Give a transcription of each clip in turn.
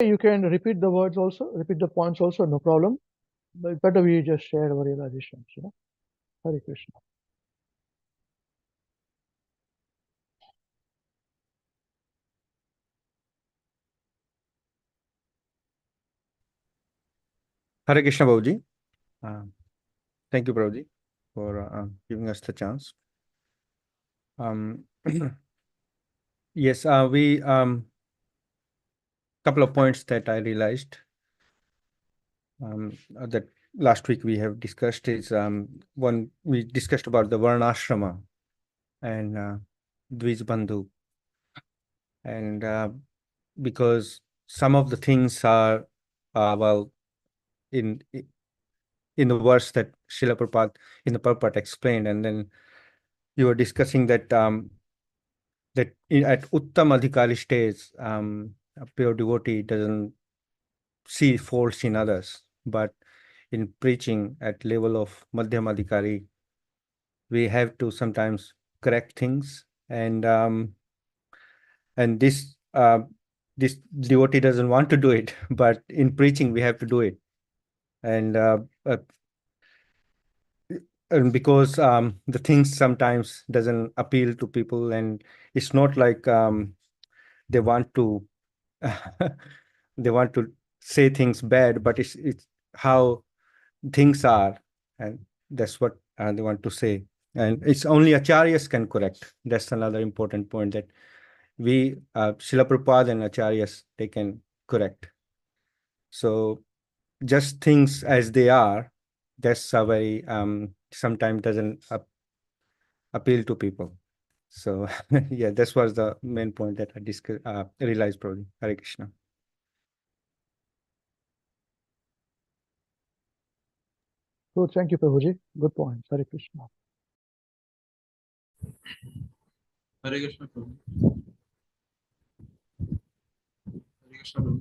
You can repeat the words also, repeat the points also, no problem. But better we just share our realizations, Hare Krishna. Hare Krishna, Babuji. Thank you, Prabhuji, for giving us the chance. Yes, we couple of points that I realized that last week we have discussed is one we discussed about the Varnashrama and Dvijbandhu, and because some of the things are well in the verse that Srila Prabhupada in the Prabhupada explained, and then you were discussing that that at Uttam Adhikari stage, a pure devotee doesn't see faults in others, but in preaching at level of Madhyam Adhikari, we have to sometimes correct things, and this this devotee doesn't want to do it, but in preaching we have to do it, and and because the things sometimes doesn't appeal to people, and it's not like they want to they want to say things bad, but it's how things are, and that's what they want to say, and it's only acharyas can correct. That's another important point, that we Srila Prabhupada and acharyas, they can correct. So just things as they are, that's a very sometimes doesn't appeal to people. So yeah, that was the main point that I realized, probably. Hare Krishna. So thank you, Prabhuji. Good point. Hare Krishna. Hare Krishna, Prabhu. Hare Krishna, Prabhu.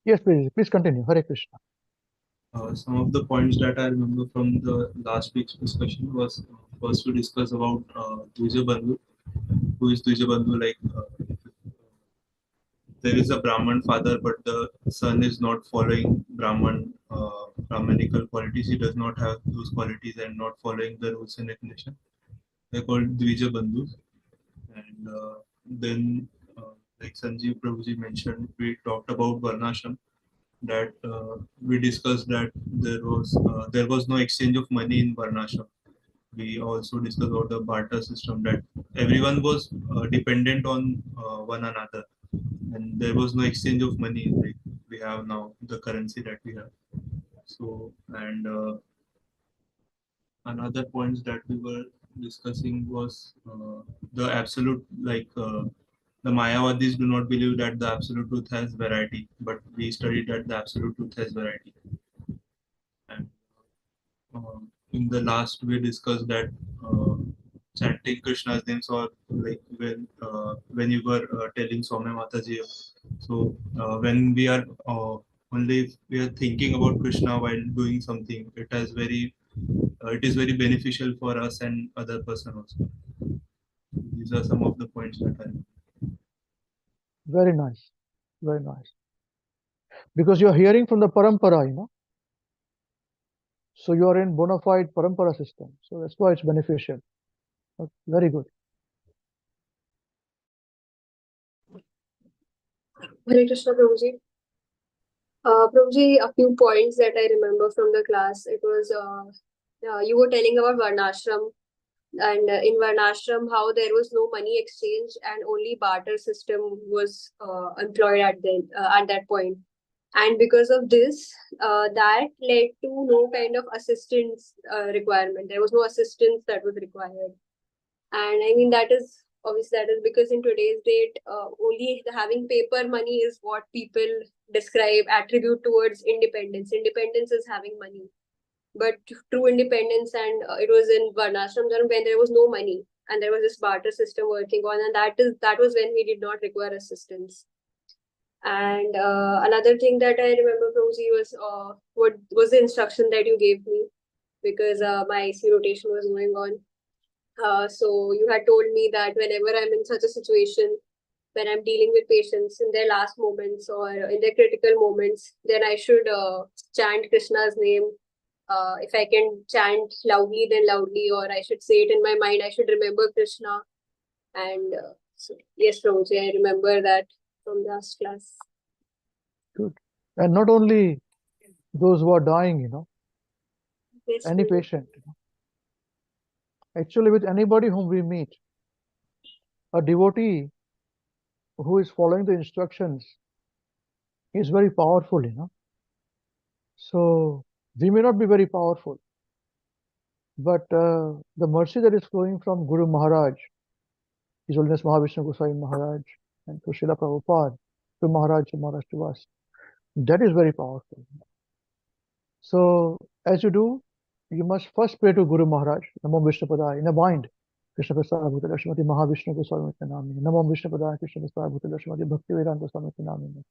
Yes, please continue. Hare Krishna. Some of the points that I remember from the last week's discussion was first we discussed about Dvijabandhu. Who is Dvijabandhu? Like there is a Brahman father, but the son is not following Brahmanical qualities. He does not have those qualities and not following the rules and regulation. They're called Dvijabandhus. And then, like Sanjeev Prabhuji mentioned, we talked about Varnashram. That we discussed that there was no exchange of money in Varnashram. We also discussed about the barter system, that everyone was dependent on one another, and there was no exchange of money like we have now, the currency that we have. So, and another points that we were discussing was the absolute, like the Mayavadis do not believe that the absolute truth has variety, but we studied that the absolute truth has variety. And in the last we discussed that chanting Krishna's names, or like when you were telling Soumya Mataji, so when we are only if we are thinking about Krishna while doing something, it is very beneficial for us and other person also. These are some of the points that I. Very nice. Very nice. Because you're hearing from the parampara, So you are in bona fide parampara system. So that's why it's beneficial. Very good. Hare Krishna, Prabhuji. Prabhuji, a few points that I remember from the class. It was you were telling about Varnashram, and in Varnashram how there was no money exchange and only barter system was employed at that point. And because of this, that led to no kind of assistance requirement. There was no assistance that was required. And I mean, that is because in today's date, only having paper money is what people attribute towards independence. Independence is having money. But true independence, and it was in Varnashram when there was no money and there was this barter system working on, and that was when we did not require assistance. And another thing that I remember, Prabhuji, was what was the instruction that you gave me, because my IC rotation was going on. So you had told me that whenever I'm in such a situation, when I'm dealing with patients in their last moments or in their critical moments, then I should chant Krishna's name. If I can chant loudly, then loudly, or I should say it in my mind. I should remember Krishna. And so, yes, Prabhuji, I remember that from last class. Good. And not only those who are dying, Yes, any Prabhuji. patient. Actually, with anybody whom we meet, a devotee who is following the instructions is very powerful, So we may not be very powerful, but the mercy that is flowing from Guru Maharaj, His Holiness Mahavishnu Goswami Maharaj, and to Srila Prabhupada, to Maharaj, to us, that is very powerful. So as you do, you must first pray to Guru Maharaj, Namo Vishnu Padaya, in a mind. Krishna Prasad Bhuta Lakshmati Mahavishnu Goswami Nami, Namo Vishnu Padaya, Krishna Prasad Bhuta Lakshmati Bhakti Vedanta Swami Nami,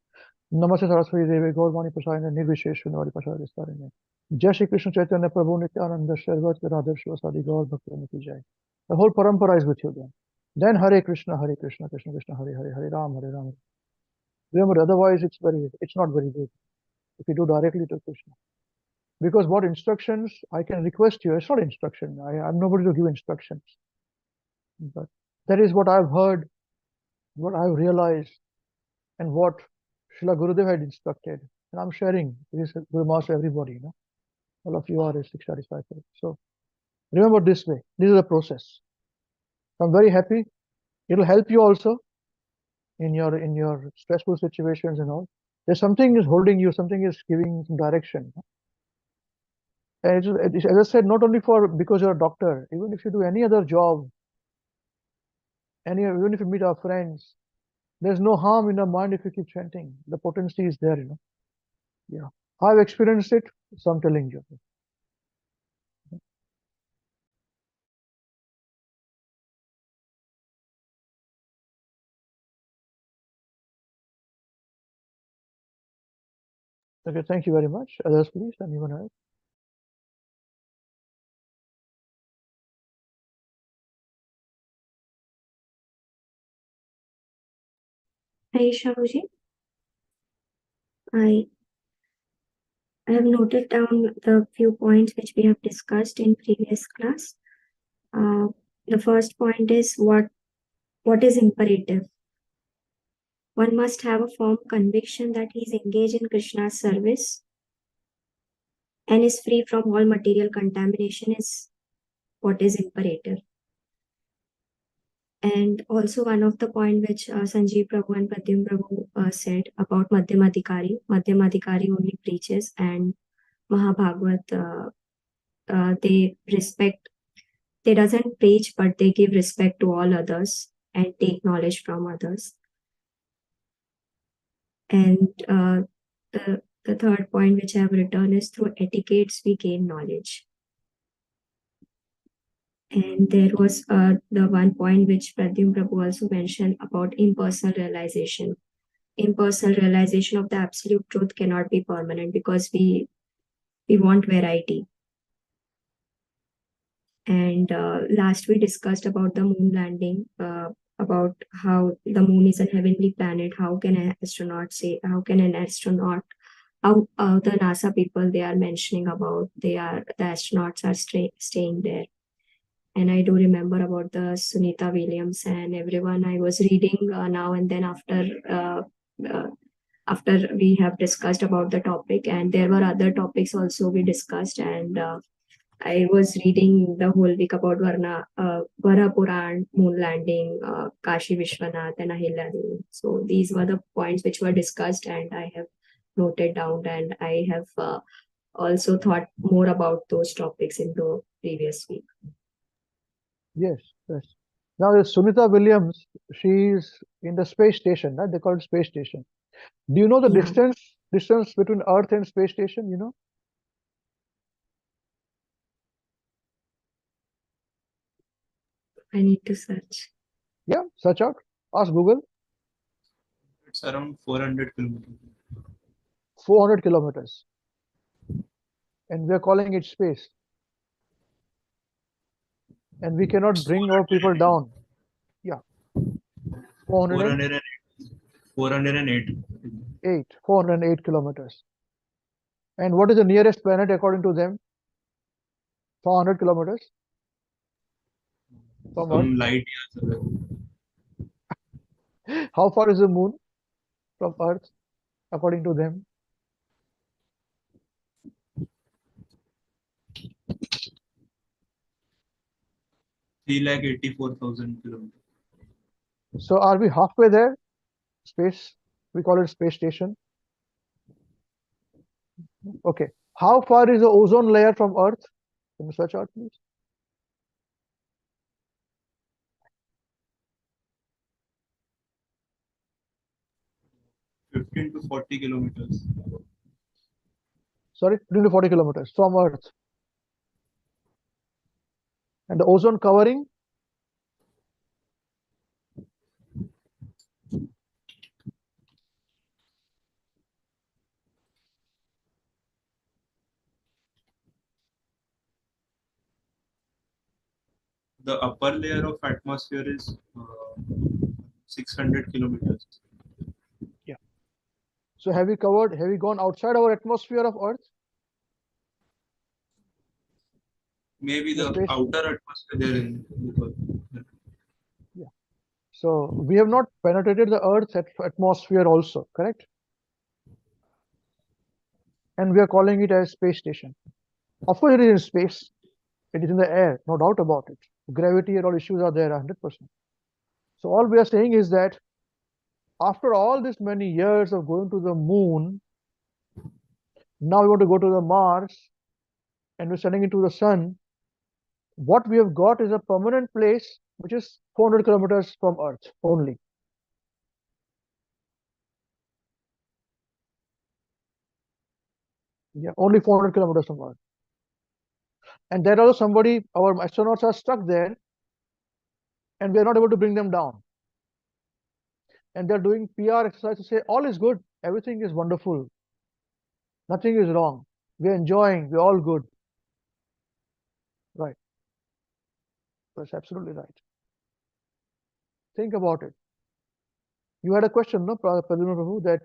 Namaste Saraswati Devi Gaurvani Prasad Nirvishesh Shunwari Prasad Vistarine. Jai Shri Krishna Chaitanya Prabhu Nityananda Sharvat Radha Shivasadi Gaur Bhakti Niti Jai. The whole parampara is with you then. Then Hare Krishna, Krishna Krishna, Hare Hare, Hare Ram, Hare Ram. Remember, otherwise it's not very good if you do directly to Krishna. Because what instructions I can request you, it's not instruction. I'm nobody to give instructions. But that is what I've heard, what I've realized, and what Srila Gurudev had instructed. And I'm sharing this Guru Master, everybody, all of you are his Siksha disciples. So remember this way. This is a process. I'm very happy. It'll help you also in your stressful situations and all. There's something is holding you, something is giving some direction. And as I said, not only because you're a doctor, even if you do any other job, even if you meet our friends, there's no harm in the mind if you keep chanting. The potency is there, Yeah. I've experienced it, so I'm telling you. Okay, thank you very much. Others, please, anyone else? Hi, Shahuji. I have noted down the few points which we have discussed in previous class. The first point is what is imperative. One must have a firm conviction that he is engaged in Krishna's service and is free from all material contamination is what is imperative. And also one of the point which Sanjeev Prabhu and Pradyum Prabhu said about Madhyamadhikari. Madhyamadhikari only preaches, and Mahabhagavat, they doesn't preach, but they give respect to all others and take knowledge from others. And the third point which I have written is through etiquettes we gain knowledge. And there was the one point which Pradyum Prabhu also mentioned about impersonal realization. Impersonal realization of the absolute truth cannot be permanent because we want variety. And last we discussed about the moon landing, about how the moon is a heavenly planet. How can an astronaut, how the NASA people, they are mentioning about the astronauts are staying there. And I do remember about the Sunita Williams and everyone. I was reading now and then after we have discussed about the topic, and there were other topics also we discussed, and I was reading the whole week about Vara Puran, moon landing, Kashi Vishwanath, and Ahilyadevi. So these were the points which were discussed, and I have noted down, and I have also thought more about those topics in the previous week. Yes. Now, this Sunita Williams, she's in the space station, right? They call it space station. Do you know the distance between Earth and space station, I need to search. Yeah, search out. Ask Google. It's around 400 kilometers. 400 kilometers. And we are calling it space. And we cannot bring our people down. Yeah. 480 408. 408 kilometers. And what is the nearest planet according to them? 400 kilometers from Earth. Some light years away. How far is the moon from Earth according to them? Three lakh 84,000 kilometers. So are we halfway there? Space, we call it space station. Okay. How far is the ozone layer from Earth? Can you search out, please? Fifteen to 40 kilometers. Sorry, 15 to 40 kilometers from Earth. And the ozone covering? The upper layer of atmosphere is 600 kilometers. So have we gone outside our atmosphere of Earth? Maybe The the space- outer atmosphere there in. So we have not penetrated the Earth's atmosphere also, correct? And we are calling it as space station. Of course, it is in space. It is in the air, no doubt about it. Gravity and all issues are there 100%. So all we are saying is that after all this many years of going to the moon, now we want to go to the Mars and we're sending it to the sun. What we have got is a permanent place which is 400 kilometers from Earth only. Yeah, only 400 kilometers from Earth. And there also somebody, our astronauts are stuck there and we are not able to bring them down. And they're doing PR exercise to say all is good, everything is wonderful, nothing is wrong, we're enjoying, we're all good. Right. That's absolutely right. Think about it. You had a question, no, Pradyumna Prabhu, that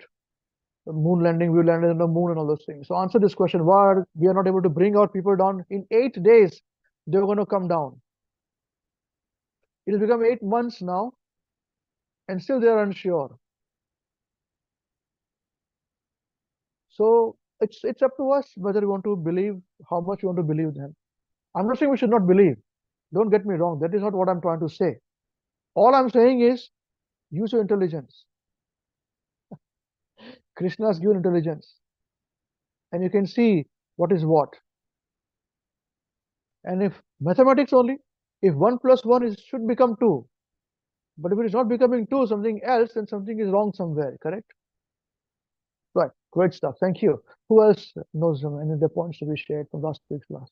the moon landing, we landed on the moon and all those things. So answer this question, why we are not able to bring our people down? In 8 days, they were going to come down. It has become 8 months now, and still they are unsure. So it's up to us whether we want to believe, how much we want to believe them. I'm not saying we should not believe. Don't get me wrong. That is not what I'm trying to say. All I'm saying is use your intelligence. Krishna has given intelligence. And you can see what is what. And if mathematics only, if 1 plus 1 should become 2. But if it is not becoming 2, something else, then something is wrong somewhere, correct? Right, great stuff. Thank you. Who else knows any of the points to be shared from last week's class?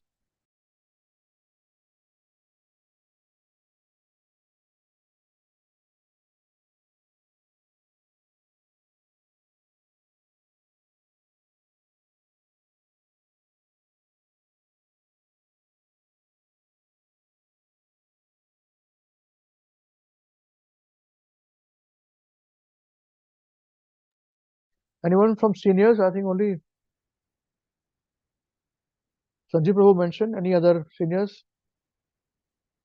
Anyone from seniors? I think only Sanjeev Prabhu mentioned. Any other seniors?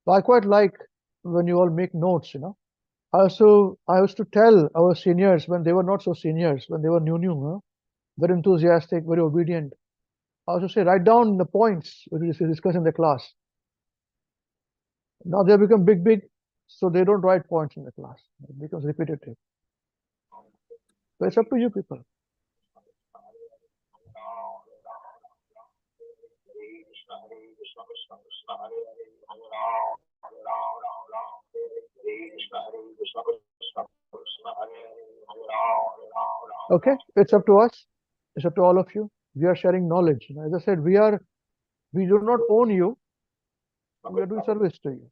I quite like when you all make notes, you know. I used to tell our seniors when they were not so seniors, when they were new, very enthusiastic, very obedient. I used to say, write down the points we discuss in the class. Now they have become big, so they don't write points in the class. It becomes repetitive. So it's up to you people. Okay, it's up to us. It's up to all of you. We are sharing knowledge. You know, as I said, we do not own you. We are doing service to you.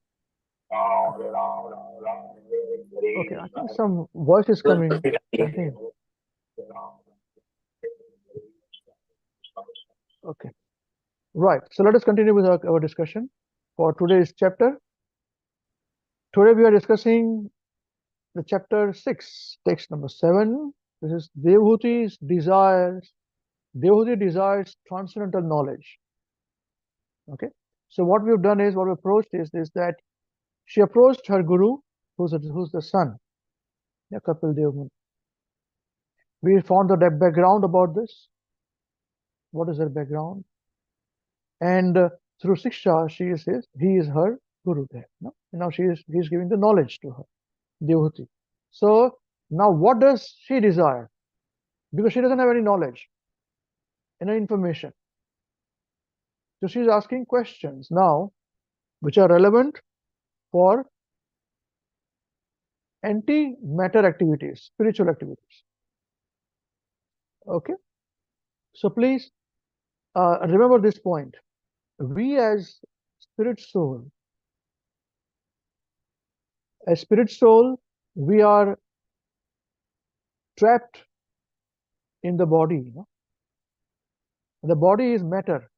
Okay, I think some voice is coming. I think. Okay. Right. So let us continue with our discussion for today's chapter. Today we are discussing the chapter 6, text number 7. This is Devahūti's desires. Devahūti desires transcendental knowledge. Okay. So what we've done is, what we approached is that she approached her guru, who's the son, Kapil Devahūti. We found the background about this. What is her background? And through Siksha, he is her guru there. No? And now he is giving the knowledge to her, Devahūti. So now what does she desire? Because she doesn't have any knowledge, any information. So she's asking questions now which are relevant for anti-matter activities, spiritual activities. Okay. So please remember this point. We as spirit soul, we are trapped in the body. You know? The body is matter.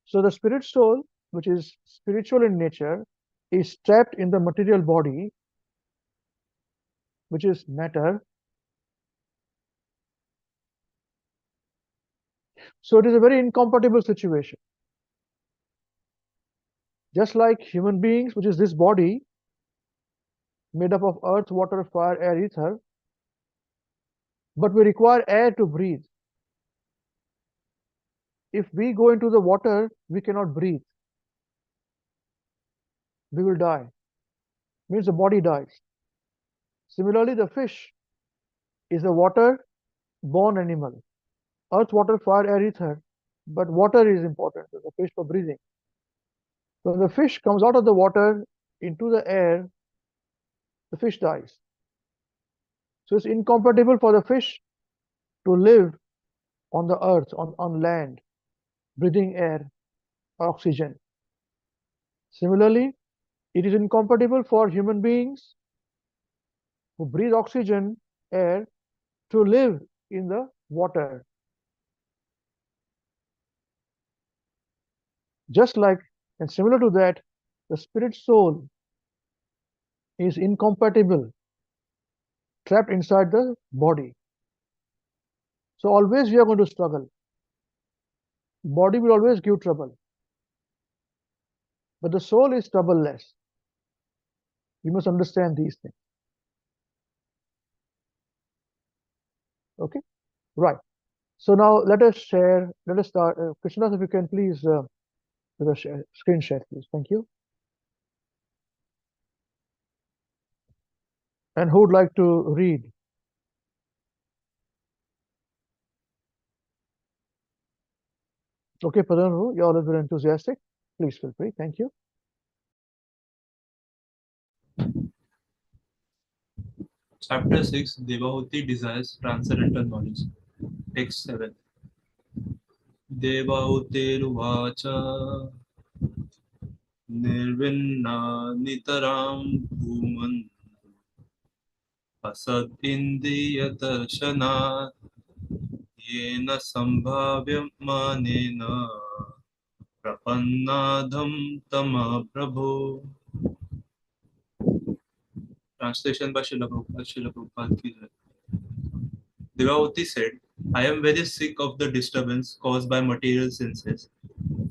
So the spirit soul, which is spiritual in nature, is trapped in the material body, which is matter. So it is a very incompatible situation. Just like human beings, which is this body, made up of earth, water, fire, air, ether, but we require air to breathe. If we go into the water, we cannot breathe. We will die. Means the body dies. Similarly, the fish is a water-born animal. Earth, water, fire, air, ether. But water is important to the fish for breathing. So when the fish comes out of the water into the air, the fish dies. So it's incompatible for the fish to live on the earth, on land, breathing air, oxygen. Similarly, it is incompatible for human beings who breathe oxygen, air, to live in the water. Just like, and similar to that, the spirit soul is incompatible, trapped inside the body. So always we are going to struggle. Body will always give trouble. But the soul is troubleless. You must understand these things. Okay? Right. So now let us start. Krishna, if you can please do the screen share, please. Thank you. And who would like to read? Okay, Padanu, you all are very enthusiastic. Please feel free. Thank you. Chapter 6, Devahūti desires transcendental knowledge. Text 7. Devahūtiruvacha nirvinna nitaram bhuman asad indriyadarshana yena sambhavyam manena prapannadham tama prabho. Translation by Srila Prabhupada ki jai. Devahūti said, I am very sick of the disturbance caused by material senses,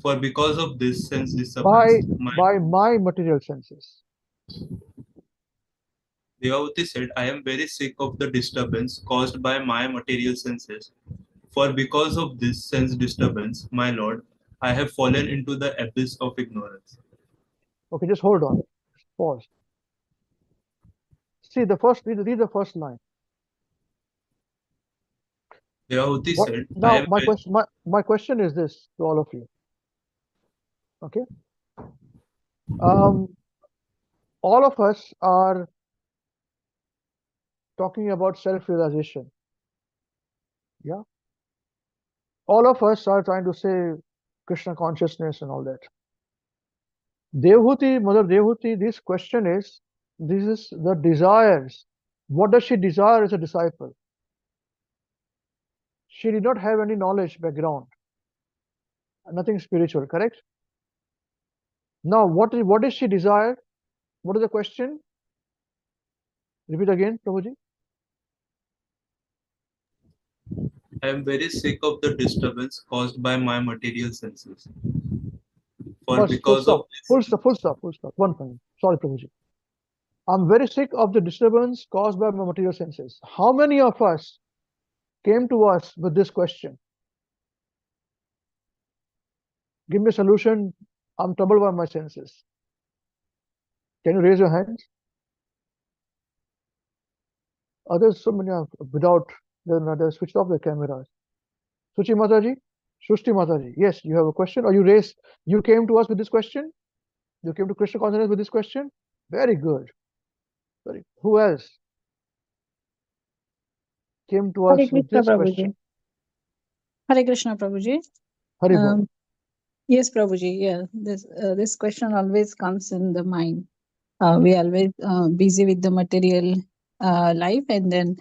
for because of this sense disturbance, by my material senses. Devahūti said, I am very sick of the disturbance caused by my material senses, for because of this sense disturbance, my Lord, I have fallen into the abyss of ignorance. Okay, just hold on. Pause. See the first. Read the first line. Devahūti said, now my question is this to all of you. Okay. All of us are talking about self-realization. Yeah. All of us are trying to say Krishna consciousness and all that. Devahūti, Mother Devahūti, this is the desires. What does she desire as a disciple? She did not have any knowledge background, nothing spiritual, correct? Now, what does she desire? What is the question? Repeat again, Prabhuji. I am very sick of the disturbance caused by my material senses. For First, because of this, full stop. One point. Sorry, Prabhuji. I'm very sick of the disturbance caused by my material senses. How many of us came to us with this question? Give me a solution. I'm troubled by my senses. Can you raise your hands? Others, so many are without, they're switched off their cameras. Suchi Mataji, Shushti Mataji, yes, you have a question, or you came to us with this question? You came to Krishna consciousness with this question? Very good. Who else came to us Hare with Krishna this question? Prabhuji. Hare Krishna Prabhuji. Hari Bol. Yes, Prabhuji. Yeah, this question always comes in the mind. We always busy with the material life, and then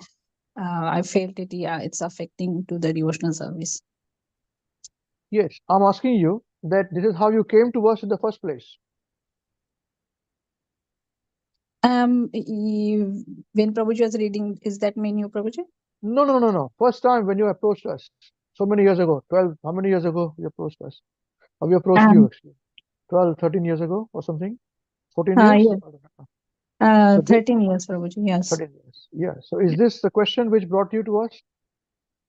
I felt it. Yeah, it's affecting to the devotional service. Yes, I'm asking you that this is how you came to us in the first place. When Prabhuji was reading, is that mean you, Prabhuji? No. First time when you approached us, so many years ago, 12, how many years ago you approached us? Or we approached you actually? 12, 13 years ago or something? 14 years? Yes. I don't know. So 13 years, Prabhuji. Yes. 13 years. Yeah. So is this the question which brought you to us?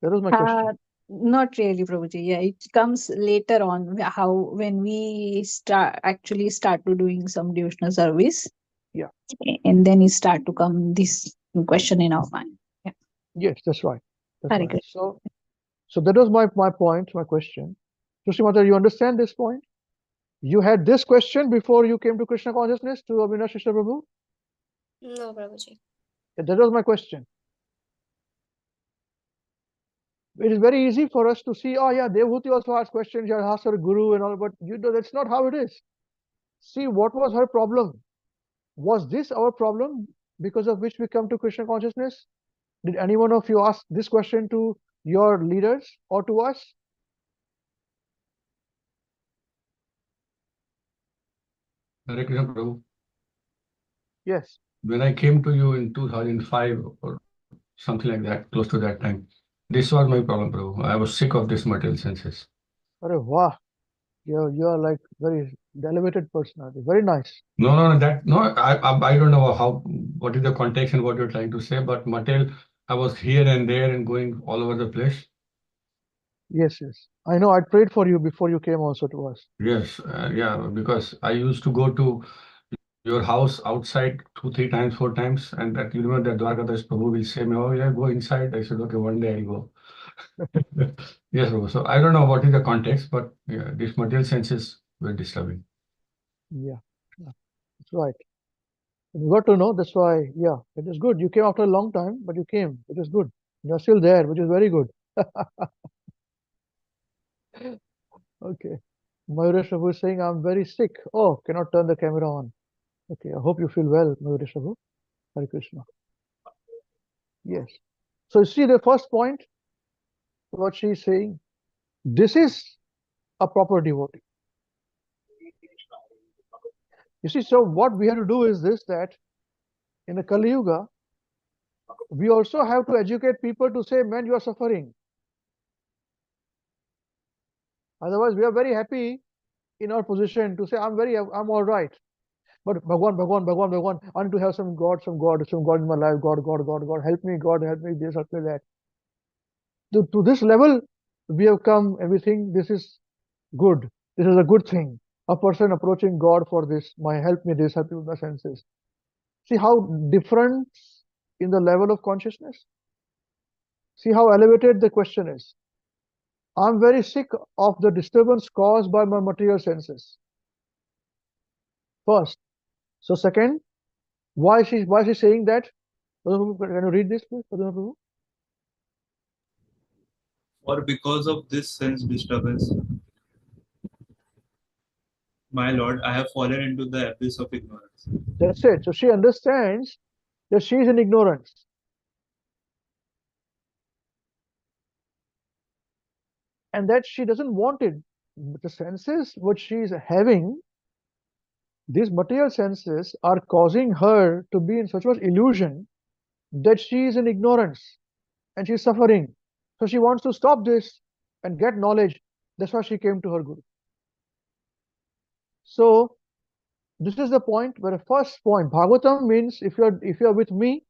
That was my question. Not really, Prabhuji. Yeah, it comes later on. How when we start to doing some devotional service. Yeah. And then it start to come this question in our mind. Yeah. Yes, that's right. That's Hare right. Krishna. So that was my point, my question. Sushri Mata, you understand this point? You had this question before you came to Krishna consciousness to Avinash Krishna Prabhu? No, Prabhuji. That was my question. It is very easy for us to see, oh yeah, Devahūti also asked questions, she asked her guru and all, but that's not how it is. See, what was her problem? Was this our problem because of which we come to Krishna consciousness? Did any one of you ask this question to your leaders or to us? Hare Krishna Prabhu. Yes. When I came to you in 2005 or something like that, close to that time, this was my problem, Prabhu. I was sick of this material senses. Arre, wow. You are like very elevated personality. Very nice. No, I don't know what is the context and what you're trying to say, but material, I was here and there and going all over the place. Yes. I know I prayed for you before you came also to us. Yes, yeah, because I used to go to your house outside 2, 3 times, 4 times, and that you remember that Dwarkadash Prabhu will say, "Oh yeah, go inside." I said, "Okay, one day I'll go." Yes, Prabhu. So I don't know what is the context, but yeah, these material senses were disturbing. Yeah, that's right. You got to know. That's why. Yeah, it is good. You came after a long time, but you came. It is good. You're still there, which is very good. Okay. Mayuresh Prabhu is saying, I'm very sick. Oh, cannot turn the camera on. Okay, I hope you feel well, Mayuresh Prabhu. Hare Krishna. Yes. So you see the first point, what she is saying, this is a proper devotee. You see, so what we have to do is this, that in the Kali Yuga, we also have to educate people to say, man, you are suffering. Otherwise, we are very happy in our position to say, I'm all right. But Bhagwan, I need to have some God in my life. God, help me, this, help me that. To this level, we have come and we think this is good. This is a good thing. A person approaching God for this, help me with my senses. See how different in the level of consciousness? See how elevated the question is. I'm very sick of the disturbance caused by my material senses. First. So second, why is she saying that? Can you read this, please? or because of this sense disturbance, my Lord, I have fallen into the abyss of ignorance. That's it. So she understands that she is in ignorance. And that she doesn't want it. The senses what she is having, these material senses are causing her to be in such much illusion that she is in ignorance and she is suffering. So she wants to stop this and get knowledge. That's why she came to her Guru. So this is the point where the first point, Bhagavatam means if you're with me,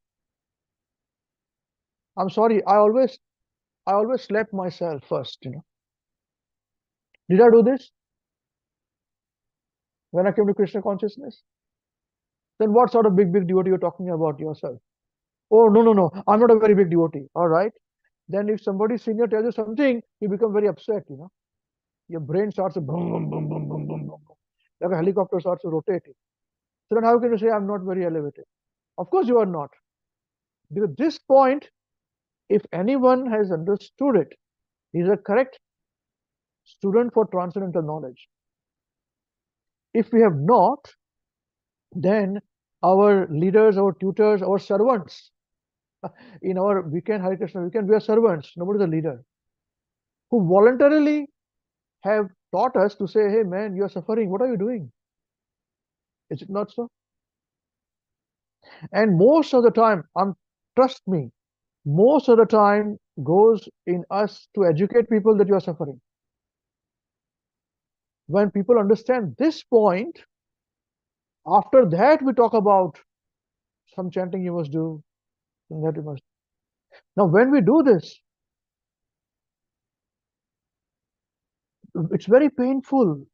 I'm sorry, I always slept myself first, Did I do this when I came to Krishna consciousness? Then what sort of big devotee you're talking about yourself? Oh, no, I'm not a very big devotee. All right. Then if somebody senior tells you something, you become very upset, Your brain starts to boom, boom, boom, boom, boom, boom, boom, boom. Like a helicopter starts to rotate. So then how can you say I'm not very elevated? Of course you are not. Because this point, if anyone has understood it, he's a correct student for transcendental knowledge. If we have not, then our leaders, our tutors, our servants, in our WECAN, Hare Krishna WECAN, we are servants, nobody is a leader, who voluntarily have taught us to say, hey man, you are suffering, what are you doing? Is it not so? And most of the time, trust me, most of the time goes in us to educate people that you are suffering. When people understand this point, after that we talk about some chanting you must do, and that you must. Now, when we do this, it's very painful.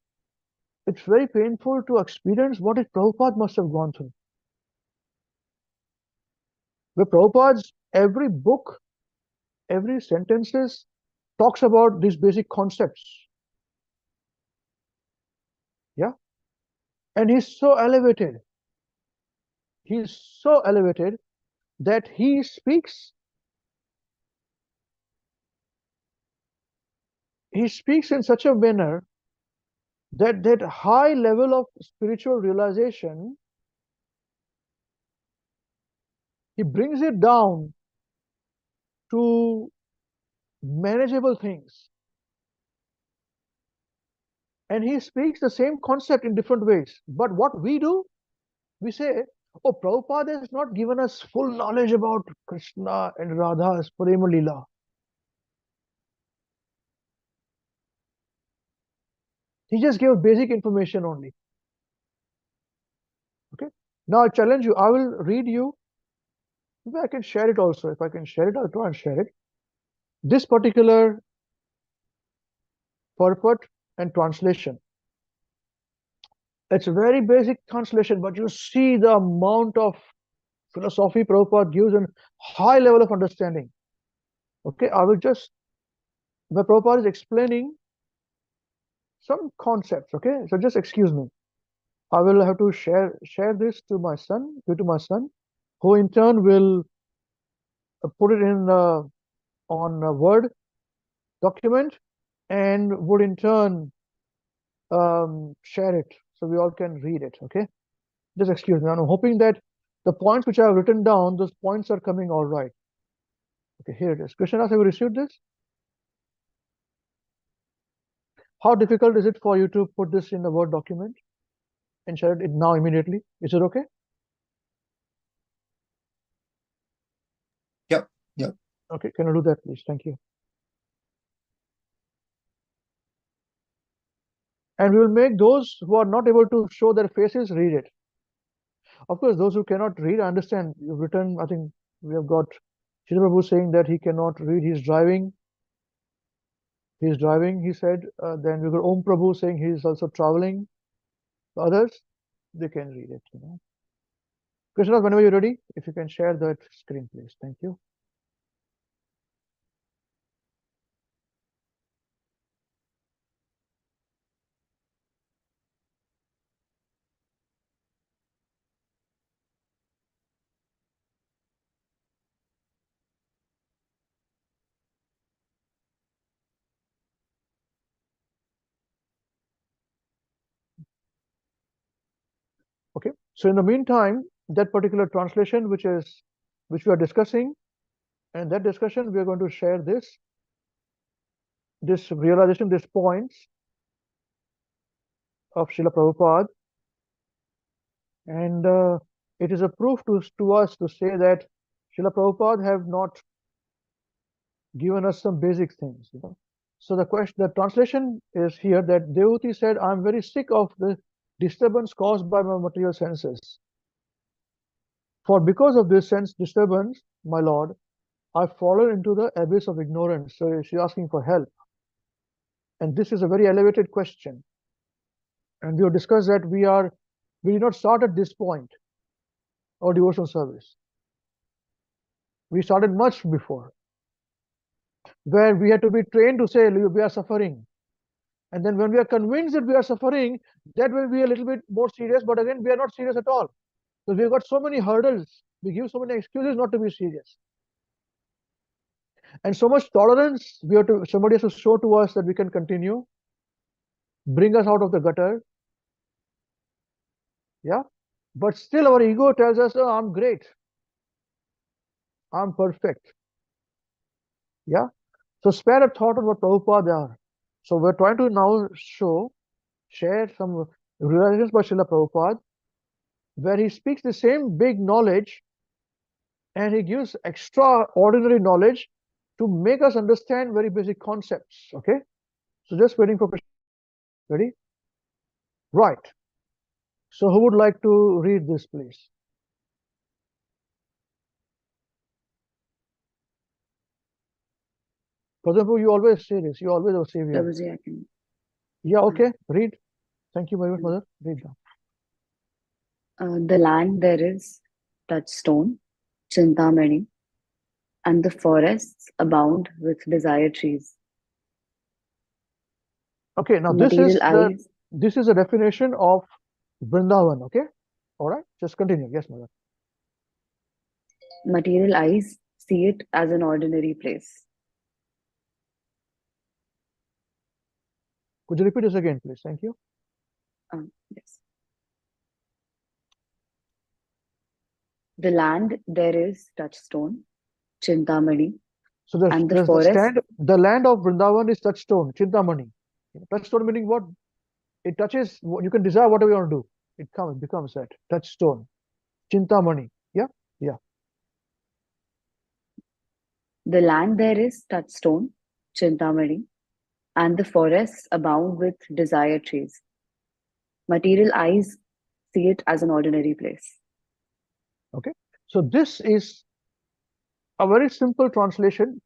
It's very painful to experience what Prabhupada must have gone through. Where Prabhupada's every book, every sentences talks about these basic concepts. Yeah. And he's so elevated. He's so elevated that he speaks in such a manner that high level of spiritual realization, he brings it down to manageable things. And he speaks the same concept in different ways. But what we do, we say, oh, Prabhupada has not given us full knowledge about Krishna and Radha's Prema Leela. He just gave basic information only. Okay. Now I challenge you, I will read you. Maybe I can share it also. If I can share it, I'll try and share it. This particular purport and translation. It's a very basic translation, but you see the amount of philosophy Prabhupada gives and high level of understanding. Okay, I will just, the Prabhupada is explaining some concepts. Okay, so just excuse me. I will have to share this to my son, who in turn will put it in on a Word document and would in turn share it so we all can read it. Okay, just excuse me. I'm hoping that the points which I have written down, those points are coming all right. Okay, here it is. Krishna, have you received this? How difficult is it for you to put this in a Word document and share it now immediately? Is it okay? Yep, yep. Okay, can you do that, please? Thank you. And we will make those who are not able to show their faces read it. Of course, those who cannot read, I understand. You've written, I think we have got Shri Prabhu saying that he cannot read, he's driving. He's driving, he said. Then we got Om Prabhu saying he's also traveling. The others, they can read it. Krishna, whenever you're ready, if you can share that screen, please. Thank you. Okay, so in the meantime, that particular translation which we are discussing, and that discussion we are going to share this realization, these points of Srila Prabhupada And it is a proof to us to say that Srila Prabhupada have not given us some basic things. So the translation is here that Devahūti said, I'm very sick of the disturbance caused by my material senses. For because of this sense disturbance, my Lord, I've fallen into the abyss of ignorance. So she's asking for help. And this is a very elevated question. And we have discussed that we did not start at this point, our devotional service. We started much before, where we had to be trained to say we are suffering. And then when we are convinced that we are suffering, that will be a little bit more serious. But again, we are not serious at all. Because we've got so many hurdles. We give so many excuses not to be serious. And so much tolerance, somebody has to show to us that we can continue, bring us out of the gutter. Yeah. But still our ego tells us, oh, I'm great. I'm perfect. Yeah. So spare a thought on what Prabhupada are. So we're trying to now share some realizations by Srila Prabhupada, where he speaks the same big knowledge and he gives extraordinary knowledge to make us understand very basic concepts. Okay. So just waiting for Krishna. Ready? Right. So who would like to read this, please? Prabhu, you always say this. You always are savior. Prabhuji, I can. Yeah, okay. Read. Thank you very much, Mother. Read now. The land there is touchstone, Chintamani, and the forests abound with desire trees. Okay, now Material eyes, this is a definition of Vrindavan, okay? All right, just continue. Yes, Mother. material eyes see it as an ordinary place. Could you repeat this again, please? Thank you. Yes. The land there is touchstone, Chintamani, So and the forest. the land of Vrindavan is touchstone, Chintamani. Touchstone meaning what? It touches, you can desire whatever you want to do. It becomes that touchstone, Chintamani. Yeah, yeah. The land there is touchstone, Chintamani, and the forests abound with desire trees. Material eyes see it as an ordinary place. Okay. So this is a very simple translation.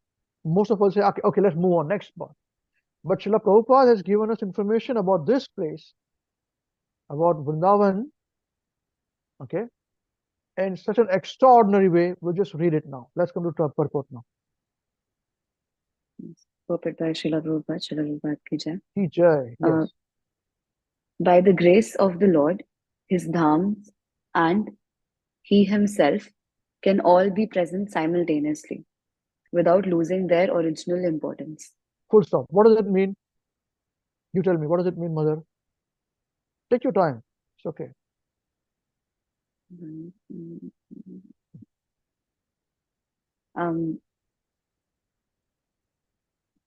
Most of us say, okay, let's move on, next one. But Srila Prabhupada has given us information about this place, about Vrindavan, okay, in such an extraordinary way. We'll just read it now. Let's come to purport now. Purport by Srila Prabhupada, Srila Prabhupada ki jai. Ki jai, yes. By the grace of the Lord, his dhams and he himself can all be present simultaneously without losing their original importance. Full stop. What does it mean? You tell me, what does it mean, Mother? Take your time. It's okay.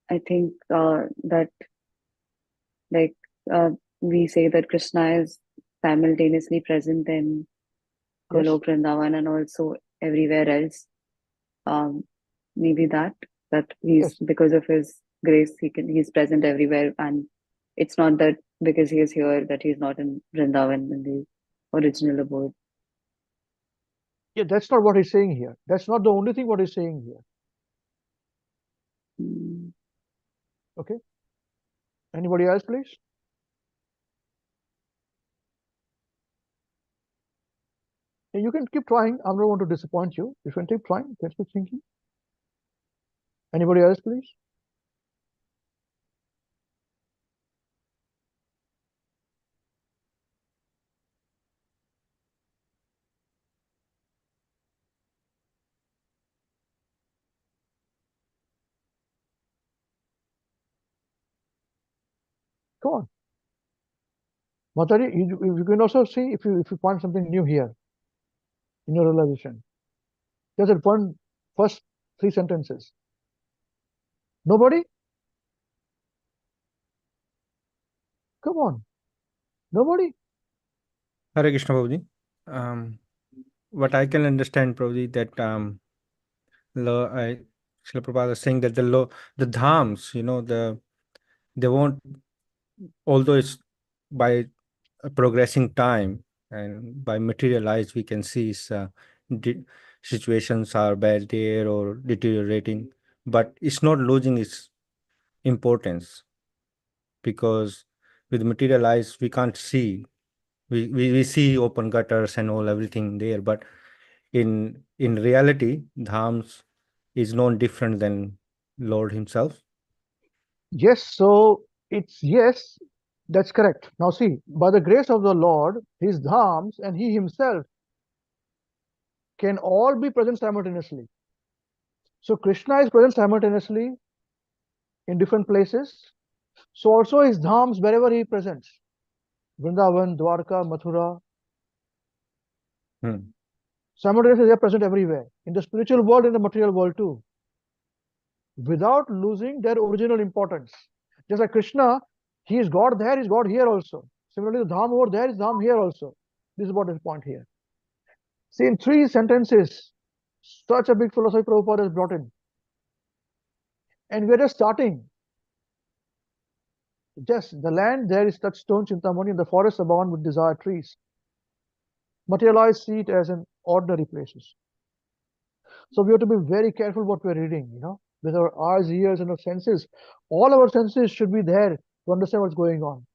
I think that we say that Krishna is simultaneously present in Golok Vrindavan and also everywhere else. Maybe that he's because of his grace he's present everywhere, and it's not that because he is here that he's not in Vrindavan in the original abode. Yeah, that's not what he's saying here. That's not the only thing what he's saying here. Okay. Anybody else, please? Yeah, you can keep trying. I don't want to disappoint you. You can keep trying. That's what thinking. Anybody else, please? Go on. Mataji, you can also see if you find something new here in your realization. Just at first 3 sentences. Nobody? Come on. Nobody? Hare Krishna Babuji. what I can understand, probably, that Srila Prabhupada is saying that the dhams, they won't, although it's by a progressing time and by materialized, we can see situations are bad there or deteriorating, but it's not losing its importance, because with materialized we can't see. We see open gutters and all everything there, but in reality, dhams is no different than Lord himself. Yes, so yes, that's correct. Now see, by the grace of the Lord, his dhams and he himself can all be present simultaneously. So Krishna is present simultaneously in different places. So also his dhams wherever he presents. Vrindavan, Dwarka, Mathura. Simultaneously they are present everywhere. In the spiritual world, in the material world too. Without losing their original importance. Just like Krishna, he is God there, he is God here also. Similarly, the dham over there is dham here also. This is what is the point here. See, in 3 sentences, such a big philosophy Prabhupada has brought in. And we are just starting. Just the land there is touchstone Chintamani, and the forests abound with desired trees. Materialized see it as an ordinary places. So we have to be very careful what we're reading, with our eyes, ears, and our senses. All our senses should be there to understand what's going on.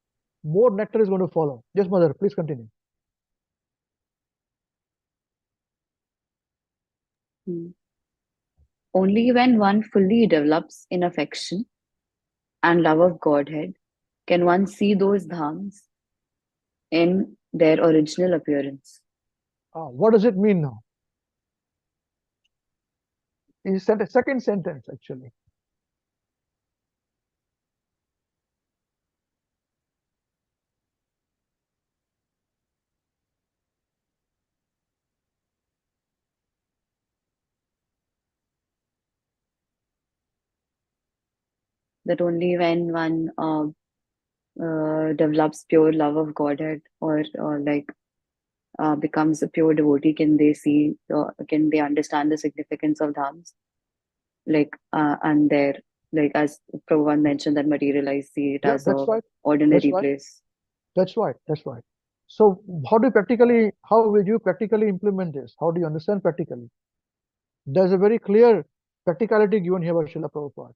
More nectar is going to follow. Yes, Mother, please continue. Only when one fully develops in affection and love of Godhead can one see those dhams in their original appearance. What does it mean now? He sent a second sentence, actually. That only when one develops pure love of Godhead or becomes a pure devotee, can they understand the significance of dhams? And there, as Prabhupada mentioned, that materialized see it as that's a right. ordinary place. That's right. So how will you practically implement this? How do you understand practically? There's a very clear practicality given here by Srila Prabhupada.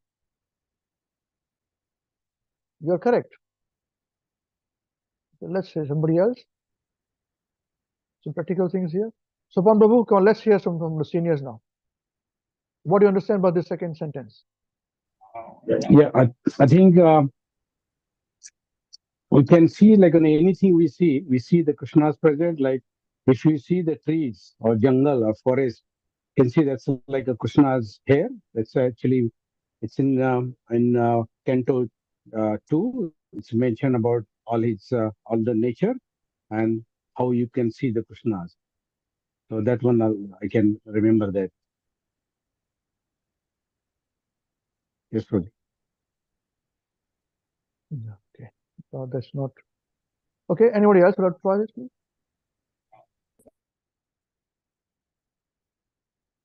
You're correct. Let's say somebody else. Some practical things here. So Pan Prabhu, let's hear some from the seniors now. What do you understand by this second sentence? Yeah, I think we can see, like on anything we see the Krishna's present. Like if you see the trees or jungle or forest, you can see that's like a Krishna's hair. That's actually, it's in Canto 2. It's mentioned about all the nature and how you can see the Krishnas. So that one I can remember that. Yes, Prabhu. Okay, that's not okay. Anybody else would like to try this, please?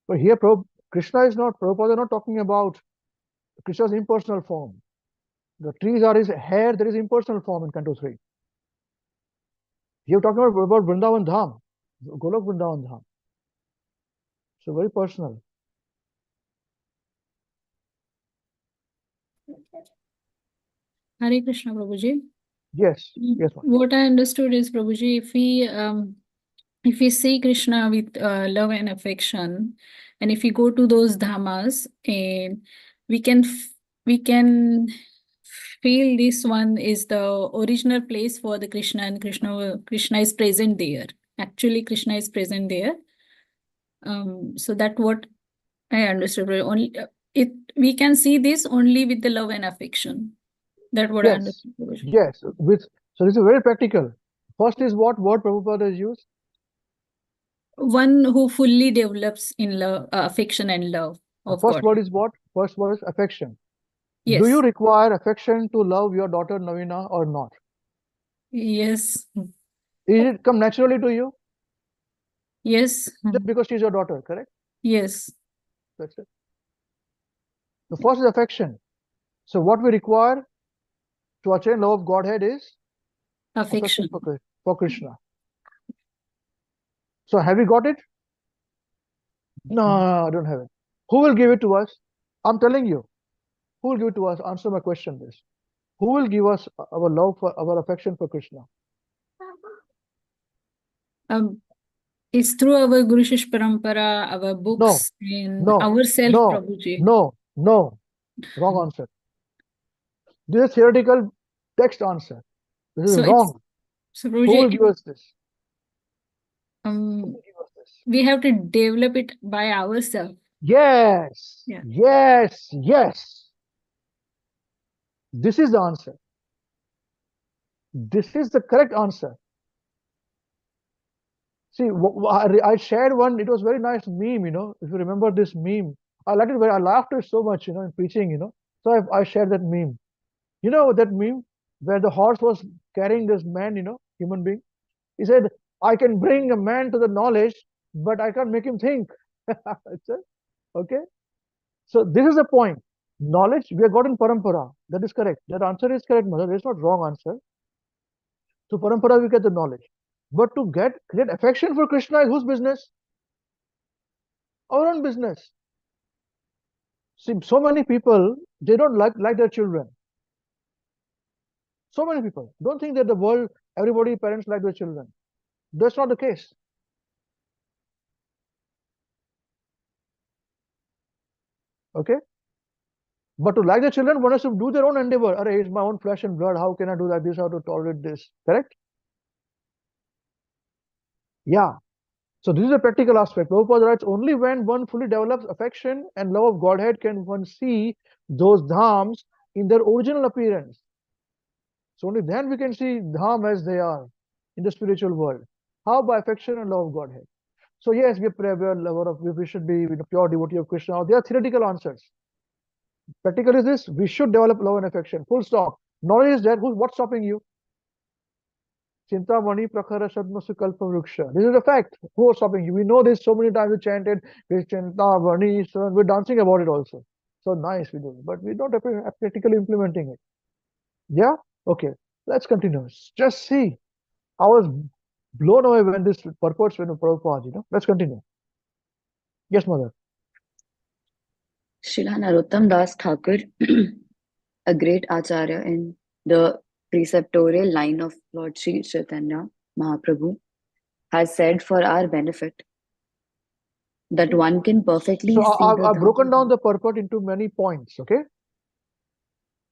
But here, Krishna is not. Prabhupada is not talking about Krishna's impersonal form. The trees are his hair. There is impersonal form in Canto 3. You're talking about Vrindavan Dham, Golok Vrindavan Dham. So very personal. Hare Krishna, Prabhuji. Yes. What I understood is, Prabhuji, if we see Krishna with love and affection, and if we go to those dhamas, and we can feel this one is the original place for the Krishna, and Krishna is present there. Actually, Krishna is present there. So that's what I understood. We can see this only with the love and affection. That's what I understood. Yes. So this is very practical. First is what word Prabhupada has used? One who fully develops in love, affection and love of First God. word is what? First word is affection. Yes. Do you require affection to love your daughter Navina or not? Yes. Did it come naturally to you? Yes. Just because she's your daughter, correct? Yes. That's it. The first is affection. So what we require to attain love of Godhead is Affection. for Krishna. So have we got it? No, I don't have it. Who will give it to us? I'm telling you. Who will give it to us? Answer my question, this. Who will give us our love for our affection for Krishna? It's through our Guru Shish Parampara, our books, and No, ourselves, no, Prabhuji. no. Wrong answer. This is theoretical text answer. This is So wrong. So Who will Prabhuji, give us this? Who um, will give us this? we have to develop it by ourselves. Yes, Yeah. yes, yes. This is the answer. This is the correct answer. See, I shared one, it was very nice meme, if you remember this meme. I liked it I laughed it so much, in preaching, So I shared that meme. You know that meme where the horse was carrying this man, human being? He said, I can bring a man to the knowledge, but I can't make him think. Okay? So this is the point. Knowledge, we have got in parampara. That is correct. That answer is correct, mother. It's not wrong answer. So parampara, we get the knowledge. But to create affection for Krishna is whose business? Our own business. See, so many people, they don't like their children. So many people. Don't think that the world, everybody, parents like their children. That's not the case. Okay? But to like the children, one has to do their own endeavor. It's my own flesh and blood. How can I do that? This, how to tolerate this? Correct? Yeah. So this is a practical aspect. Prabhupada writes, only when one fully develops affection and love of Godhead can one see those dhams in their original appearance. So only then we can see dham as they are in the spiritual world. How? By affection and love of Godhead. So yes, we are lover of, we should be pure devotee of Krishna. They are theoretical answers. Practical is this: we should develop love and affection. Full stop. Knowledge is there. What's stopping you? Chintamani prakhara sadmasu kalpa vruksha. This is a fact. Who is stopping you? We know this so many times. We chanted Chintamani, so we're dancing about it also. So nice we do it, but we don't have practically implementing it. Yeah. Okay. Let's continue. Just see. I was blown away when this purports when Prabhupada. Let's continue. Yes, mother. Srila Narottam Das Thakur, a great acharya in the preceptorial line of Lord Sri Chaitanya Mahaprabhu, has said for our benefit that one can perfectly So see the I've broken down the purport into many points. Okay.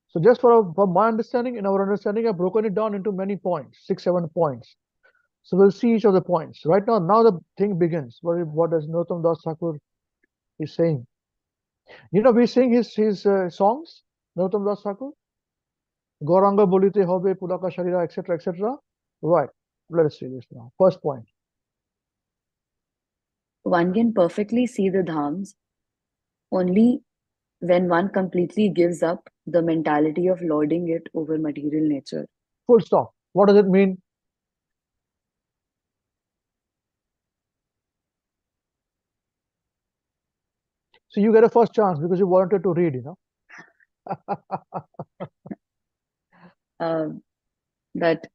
So just for my understanding, in our understanding, I've broken it down into many points, 6, 7 points. So we'll see each of the points. Right now the thing begins. What does Narottam Das Thakur is saying? We sing his songs, Narottam Das Thakur. Gauranga bolite hobe pulaka sharira, etc., etc. Right. Let us see this now. First point. One can perfectly see the dhams only when one completely gives up the mentality of lording it over material nature. Full stop. What does it mean? So you get a first chance because you wanted to read, That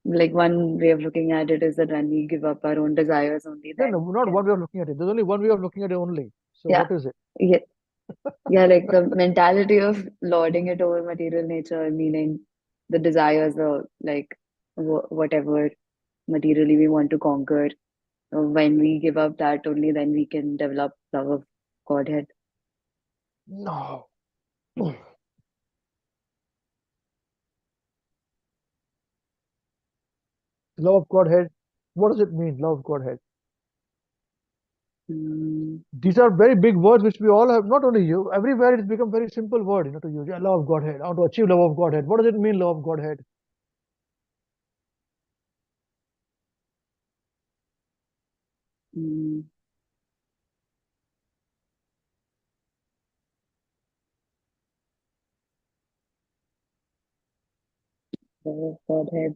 like one way of looking at it is that when we give up our own desires only then No, not one way of looking at it. There's only one way of looking at it only. So yeah what is it? yeah like the mentality of lording it over material nature, meaning the desires or like whatever materially we want to conquer, when we give up that, only then we can develop love of Godhead. No. Love of Godhead. What does it mean, love of Godhead? These are very big words which we all have, not only you, everywhere it's become very simple word, to use. Yeah, love of Godhead. I want to achieve love of Godhead. What does it mean, love of Godhead? Love of Godhead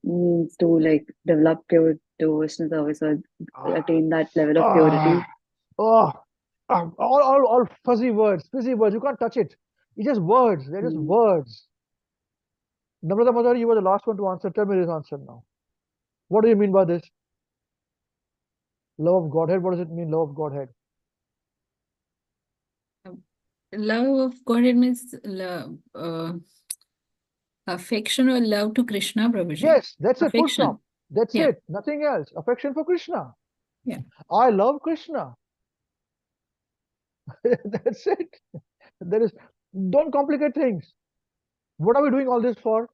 means to like develop pure devotional service or Ah, attain that level of purity. oh, all fuzzy words. You can't touch it. It's just words. They're just words. Namrata Madhuri, you were the last one to answer. Tell me this answer now. What do you mean by this? Love of Godhead. What does it mean, love of Godhead? Love of Godhead means love, affection or love to Krishna, Prabhuji. Yes, that's it. Full Affection. stop. That's Yeah. it. Nothing else. Affection for Krishna. Yeah. I love Krishna. That's it. Don't complicate things. What are we doing all this for?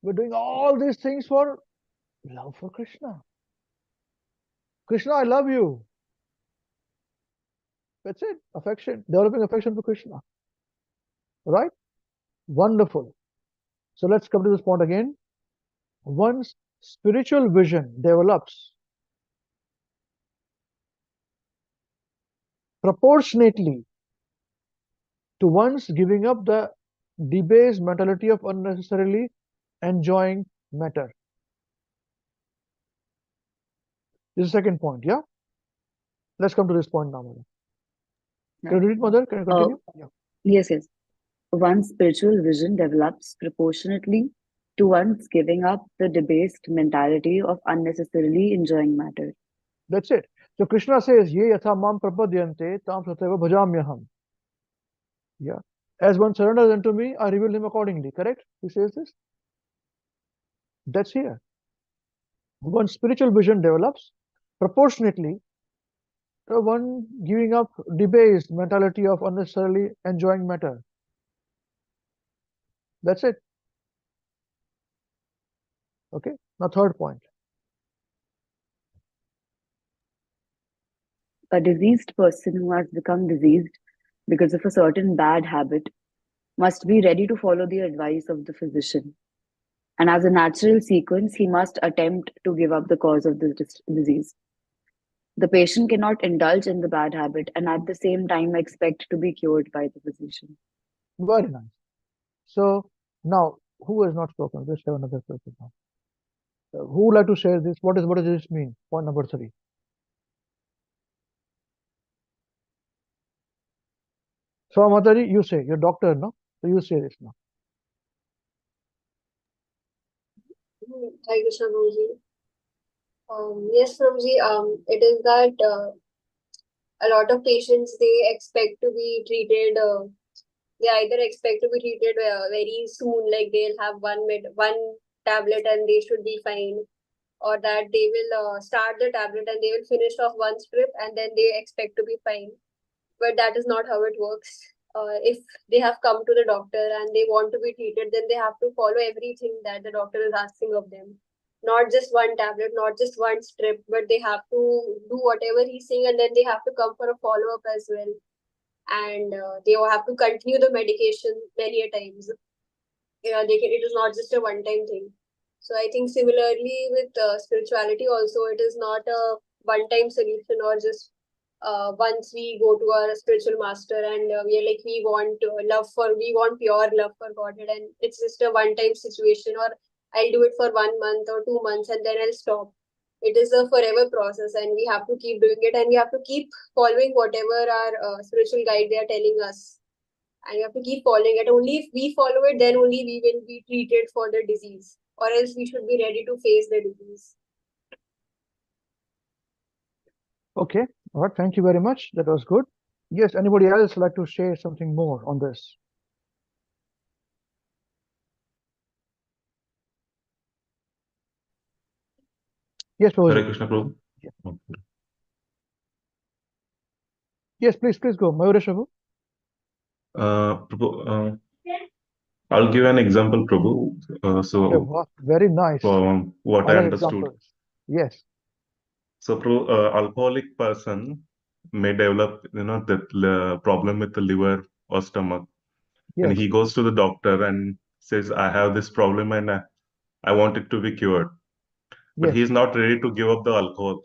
We're doing all these things for love for Krishna. Krishna, I love you. That's it. Affection. Developing affection for Krishna. Right? Wonderful. So let's come to this point again. One's spiritual vision develops proportionately to one's giving up the debased mentality of unnecessarily enjoying matter. This is the second point, yeah? Let's come to this point now, Mother. Can you read, Mother? Can you continue? Yeah. Yes, yes. One's spiritual vision develops proportionately to one's giving up the debased mentality of unnecessarily enjoying matter. That's it. So Krishna says, Ye yatha mam prapadyante tam sateva bhajamyaham. Yeah. As one surrenders unto me, I reveal him accordingly. Correct? He says this. That's here. One's spiritual vision develops proportionately to one giving up debased mentality of unnecessarily enjoying matter. That's it. Okay. Now third point. A diseased person who has become diseased because of a certain bad habit must be ready to follow the advice of the physician. And as a natural sequence, he must attempt to give up the cause of the disease. The patient cannot indulge in the bad habit and at the same time expect to be cured by the physician. Very nice. So now, who has not spoken? Let's have another person now. Who would like to share this? What does this mean? Point number 3. So Matari, you say, you're doctor, no? So you say this now. Hare Krishna, Prabhuji. Yes, Prabhuji. It is that a lot of patients, they expect to be treated. They either expect to be treated very soon, like they'll have one tablet and they should be fine, or that they will start the tablet and they will finish off one strip and then they expect to be fine. But that is not how it works. If they have come to the doctor and they want to be treated, then they have to follow everything that the doctor is asking of them. Not just one tablet, not just one strip, but they have to do whatever he's saying and then they have to come for a follow up as well. And they will have to continue the medication many a times. It is not just a one time thing. So I think similarly with spirituality also, it is not a one time solution or just once we go to our spiritual master and we are like we want pure love for Godhead, and it's just a one time situation, or I'll do it for 1 month or 2 months and then I'll stop. It is a forever process and we have to keep doing it and we have to keep following whatever our spiritual guide they are telling us, and we have to keep following it. Only if we follow it, then only we will be treated for the disease, or else we should be ready to face the disease. Okay. All right. Thank you very much. That was good. Yes. Anybody else like to share something more on this? Yes, Hare Prabhuji. Krishna Prabhu. Yes, please go. Mayuresh Prabhu. Prabhu, I'll give an example, Prabhu. Okay, wow, very nice. From what I I like understood. examples. Yes. So, Prabhu, alcoholic person may develop, the problem with the liver or stomach, and Yes. he goes to the doctor and says, "I have this problem and I want it to be cured," but Yes. he's not ready to give up the alcohol,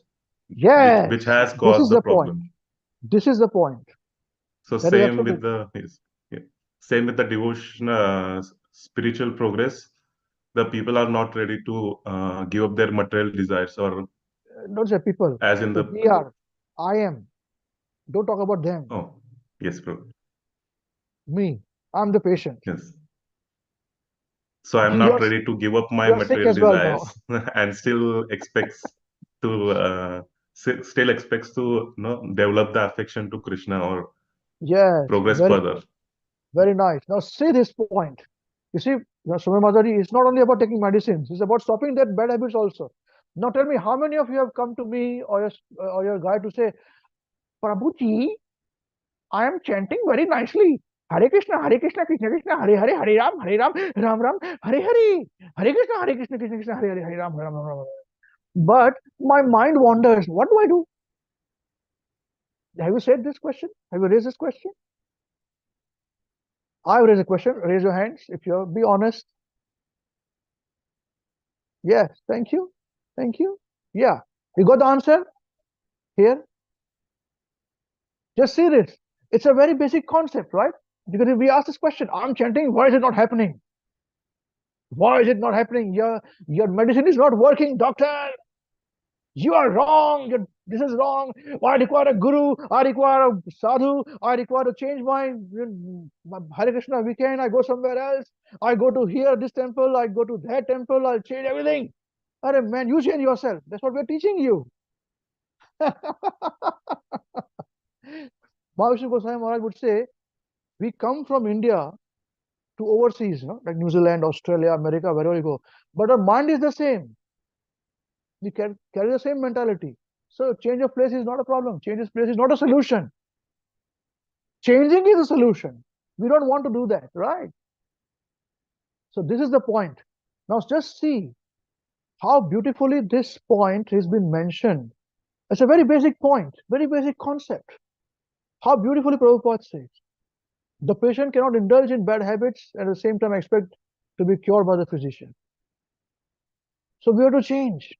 Yes. which has This caused is the the point. problem. This is the point. So That is same with absolutely. same with the devotion, spiritual progress. The people are not ready to give up their material desires or Don't say people. As in the We are. I am. Don't talk about them. oh yes, Prabhu. Me. I'm the patient. Yes. So I'm You're not ready to give up my you're sick material as well now. desires and still expects to still expects to develop the affection to Krishna or Yes, progress very further. very nice. Now see this point. You see, Swami Madhuri, it's not only about taking medicines, it's about stopping that bad habits also. Now tell me, how many of you have come to me or your guide to say, Prabhuji, I am chanting very nicely. Hare Krishna, Krishna Krishna, Hare Hare, Hare Ram, Ram Ram, Hare Hare. Hare Krishna, Krishna, Hare Hare, Hare Ram, Ram Ram. But my mind wanders. What do I do? Have you said this question? Have you raised this question? I raise a question. Raise your hands if you're. Be honest. Yes. Thank you. Thank you. Yeah. You got the answer here. Just see this. It's a very basic concept, right? Because if we ask this question, I'm chanting, why is it not happening? Why is it not happening? Your medicine is not working, doctor. You are wrong. This is wrong. I require a guru. I require a sadhu. I require to change my Hare Krishna weekend. I go somewhere else. I go to here, this temple. I go to that temple. I'll change everything. Hare man, you change yourself. That's what we're teaching you. Mahavishnu Goswami Maharaj would say, we come from India to overseas, like New Zealand, Australia, America, wherever you go. But our mind is the same. We carry the same mentality. So change of place is not a problem. Change of place is not a solution. Changing is a solution. We don't want to do that, right? So this is the point. Now just see how beautifully this point has been mentioned. It's a very basic point, very basic concept. How beautifully Prabhupada says. The patient cannot indulge in bad habits and at the same time expect to be cured by the physician. So we have to change.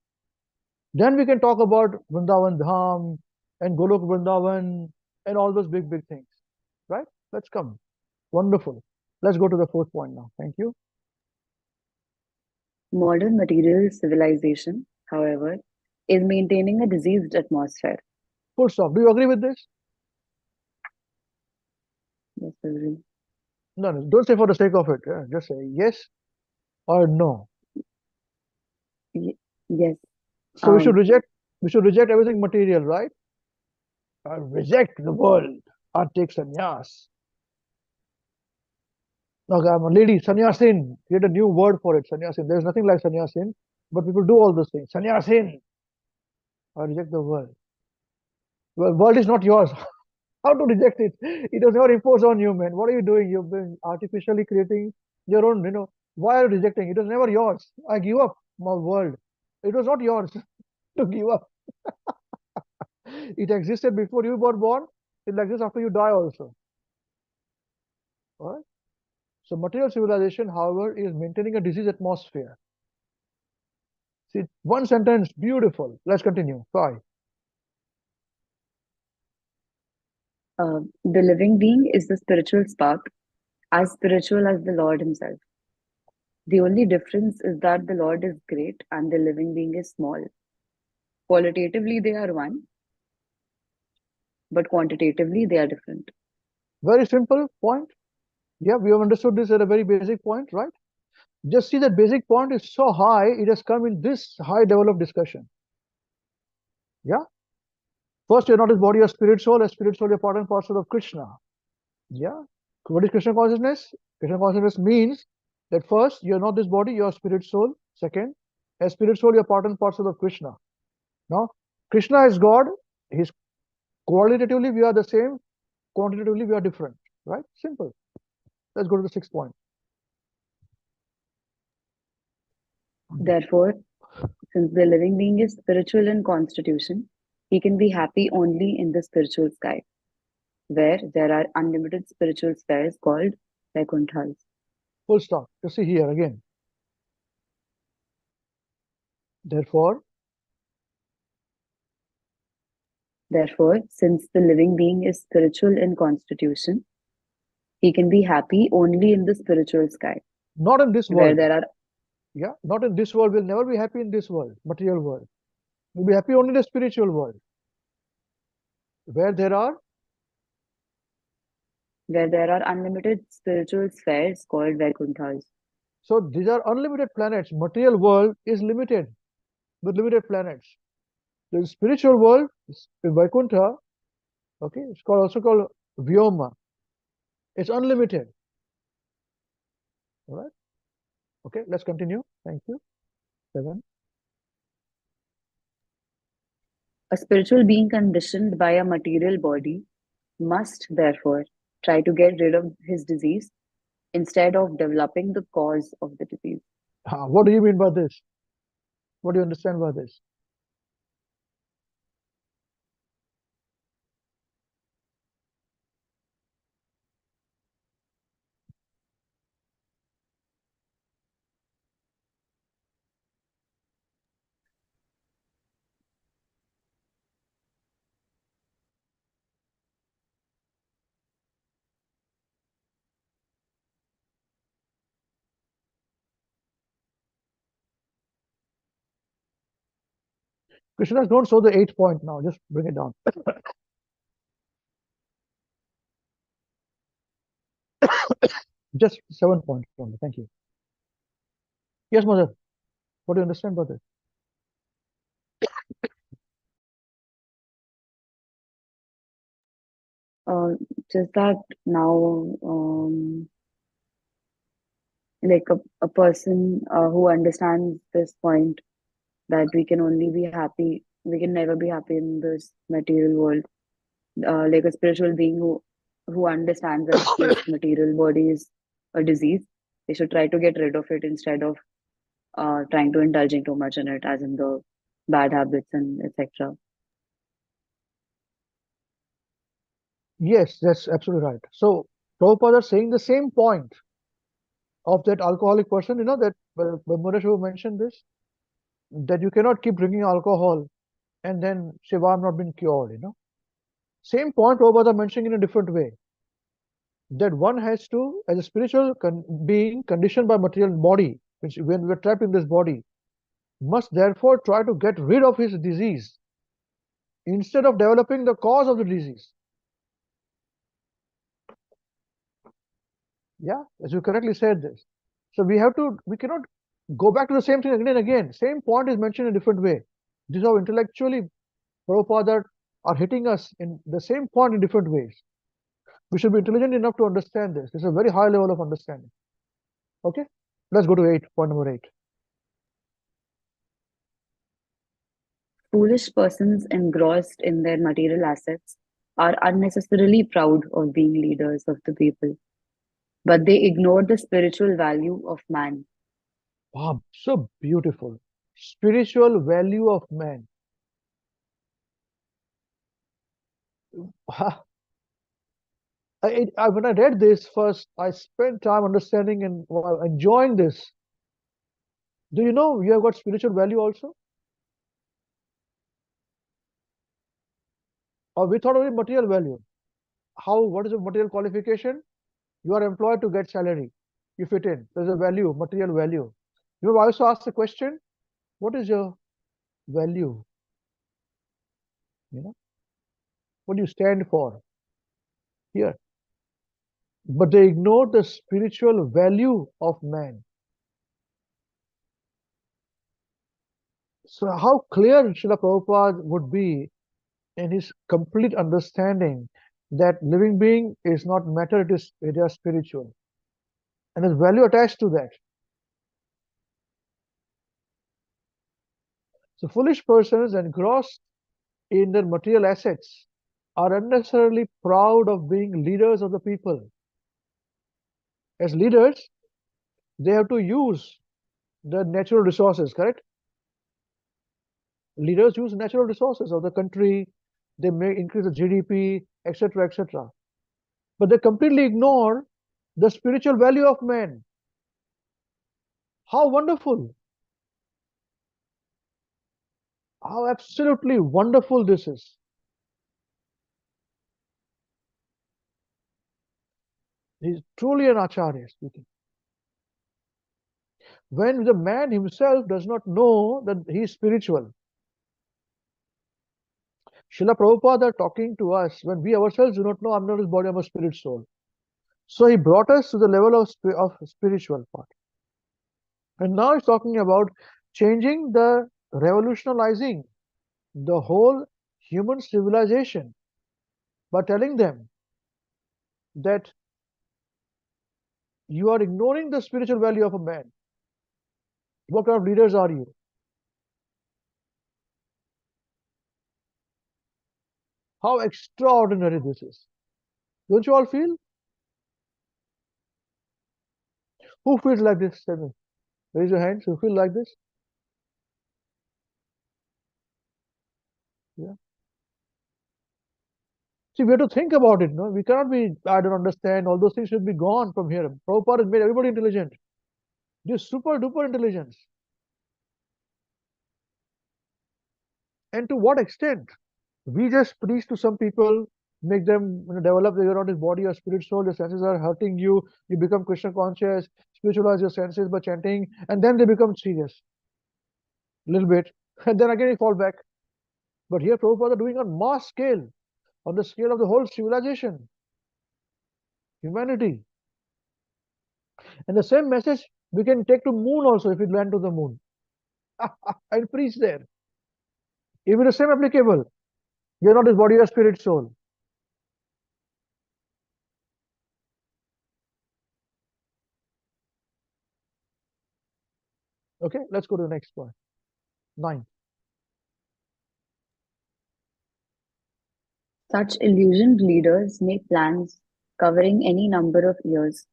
Then we can talk about Vrindavan Dham and Golok Vrindavan and all those big things, right? Let's come. Wonderful. Let's go to the fourth point now. Thank you. Modern material civilization, however, is maintaining a diseased atmosphere. Full stop. Do you agree with this? Yes, I agree. No, don't say for the sake of it. Just say yes or no. Yes. So we should reject everything material, right? Reject the world or take sannyas. Now, I'm a lady, sannyasin. Create a new word for it, sannyasin. There's nothing like sannyasin, but people do all those things. Sannyasin. I reject the world. Well, world is not yours. How to reject it? It was never imposed on you, man. What are you doing? You've been artificially creating your own, why are you rejecting? It was never yours. I give up my world. It was not yours to give up. It existed before you were born. It exists after you die also. All right? So material civilization, however, is maintaining a diseased atmosphere. See, one sentence, beautiful. Let's continue. Try. The living being is the spiritual spark, as spiritual as the Lord himself. The only difference is that the Lord is great and the living being is small. Qualitatively, they are one, but quantitatively, they are different. Very simple point. Yeah, we have understood this at a very basic point, right? Just see that basic point is so high, it has come in this high level of discussion. Yeah? First, you're not his body or spirit soul, you're part and parcel of Krishna. Yeah? What is Krishna consciousness? Krishna consciousness means that first, you're not this body, you're spirit soul. Second, as spirit soul, you're part and parcel of Krishna. Now, Krishna is God. He's qualitatively, we are the same. Quantitatively, we are different. Right? Simple. Let's go to the sixth point. Therefore, since the living being is spiritual in constitution, he can be happy only in the spiritual sky, where there are unlimited spiritual spheres called Vaikuntals. Full stop. You see here again. Therefore, since the living being is spiritual in constitution, he can be happy only in the spiritual sky. Not in this where world. There are. Yeah, not in this world. We'll never be happy in this world, material world. You'll be happy only in the spiritual world, where there are unlimited spiritual spheres called Vaikunthas. So these are unlimited planets. Material world is limited with limited planets. The spiritual world is in Vaikuntha, okay, it's also called Vyoma. It's unlimited. All right. Okay, let's continue. Thank you. 7. A spiritual being conditioned by a material body must therefore try to get rid of his disease instead of developing the cause of the disease. What do you mean by this? What do you understand by this? Krishna, don't show the 8th point now. Just bring it down. Just 7 points only. Thank you. Yes, Mother. What do you understand by this? Just that now, like a person who understands this point that we can only be happy, we can never be happy in this material world. Like a spiritual being who understands that this material body is a disease, they should try to get rid of it instead of trying to indulging too much in it, as in the bad habits and etc. Yes, that's absolutely right. So Prabhupada is saying the same point of that alcoholic person, that Muresh mentioned this, that you cannot keep drinking alcohol and then say, well, I'm not been cured, Same point Prabhupada mentioning in a different way. That one has to, as a spiritual being conditioned by material body, which when we're trapped in this body, must therefore try to get rid of his disease instead of developing the cause of the disease. Yeah, as you correctly said this. So we cannot go back to the same thing again and again. Same point is mentioned in a different way. This is how intellectually Prabhupada are hitting us in the same point in different ways. We should be intelligent enough to understand this. It's a very high level of understanding. Okay, let's go to 8, point number 8. Foolish persons engrossed in their material assets are unnecessarily proud of being leaders of the people, but they ignore the spiritual value of man. Wow, so beautiful. Spiritual value of man. When I read this first, I spent time understanding and enjoying this. Do you know you have got spiritual value also? Or we thought only material value. What is the material qualification? You are employed to get salary. You fit in. There's a value, material value. I also asked the question, what is your value? What do you stand for here? But they ignore the spiritual value of man. So how clear Srila Prabhupada would be in his complete understanding that living being is not matter, it is spiritual. And there's value attached to that. So foolish persons engrossed in their material assets are unnecessarily proud of being leaders of the people. As leaders, they have to use the natural resources, correct? Leaders use natural resources of the country, they may increase the GDP, etc., etc. But they completely ignore the spiritual value of man. How wonderful! How absolutely wonderful this is. He's truly an acharya speaking. When the man himself does not know that he is spiritual, Srila Prabhupada are talking to us when we ourselves do not know I'm not his body, I'm a spirit soul. So he brought us to the level of spiritual part. And now he's talking about changing revolutionizing the whole human civilization by telling them that you are ignoring the spiritual value of a man. What kind of leaders are you? How extraordinary this is. Don't you all feel? Who feels like this? Tell me. Raise your hands. Who feel like this? Yeah. See, we have to think about it. No, we cannot be, I don't understand. All those things should be gone from here. Prabhupada has made everybody intelligent. Just super duper intelligence. And to what extent? We just preach to some people, make them develop that you're not his body or spirit soul, your senses are hurting you, you become Krishna conscious, spiritualize your senses by chanting, and then they become serious. A little bit. And then again you fall back. But here Prabhupada are doing on mass scale, on the scale of the whole civilization, humanity. And the same message we can take to moon also if we land to the moon. And preach there. Even the same applicable. You're not his body or spirit soul. Okay, let's go to the next point. 9. Such illusioned leaders make plans covering any number of years,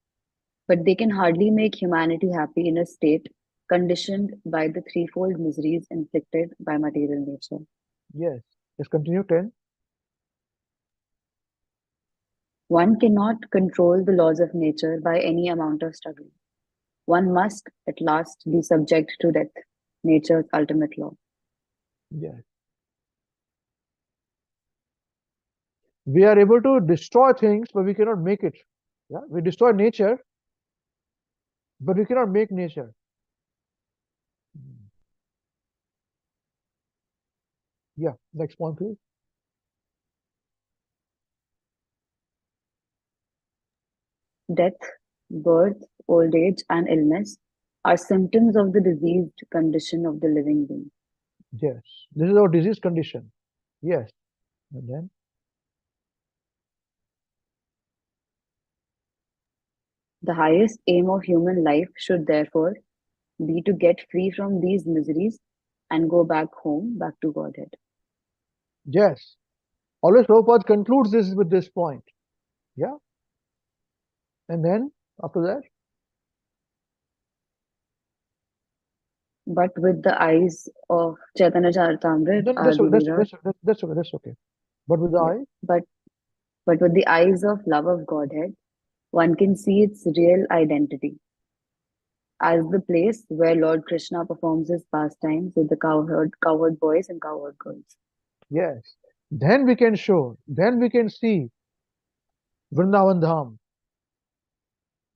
but they can hardly make humanity happy in a state conditioned by the threefold miseries inflicted by material nature. Yes. Let's continue. 10. One cannot control the laws of nature by any amount of struggle. One must at last be subject to death, nature's ultimate law. Yes. We are able to destroy things, but we cannot make it. Yeah? We destroy nature, but we cannot make nature. Yeah, next point, please. Death, birth, old age, and illness are symptoms of the diseased condition of the living being. Yes, this is our disease condition. Yes, and then The highest aim of human life should therefore be to get free from these miseries and go back home, back to Godhead. yes, always Prabhupada concludes this with this point. Yeah, and then after that, But with the eyes of Chaitanya Charitamrita, then Adi Virat, that's okay. That's okay. But with the eye, but with the eyes of love of Godhead, one can see its real identity as the place where Lord Krishna performs his pastimes with the cowherd boys and cowherd girls. yes, then we can show. Then we can see Vrindavan Dham.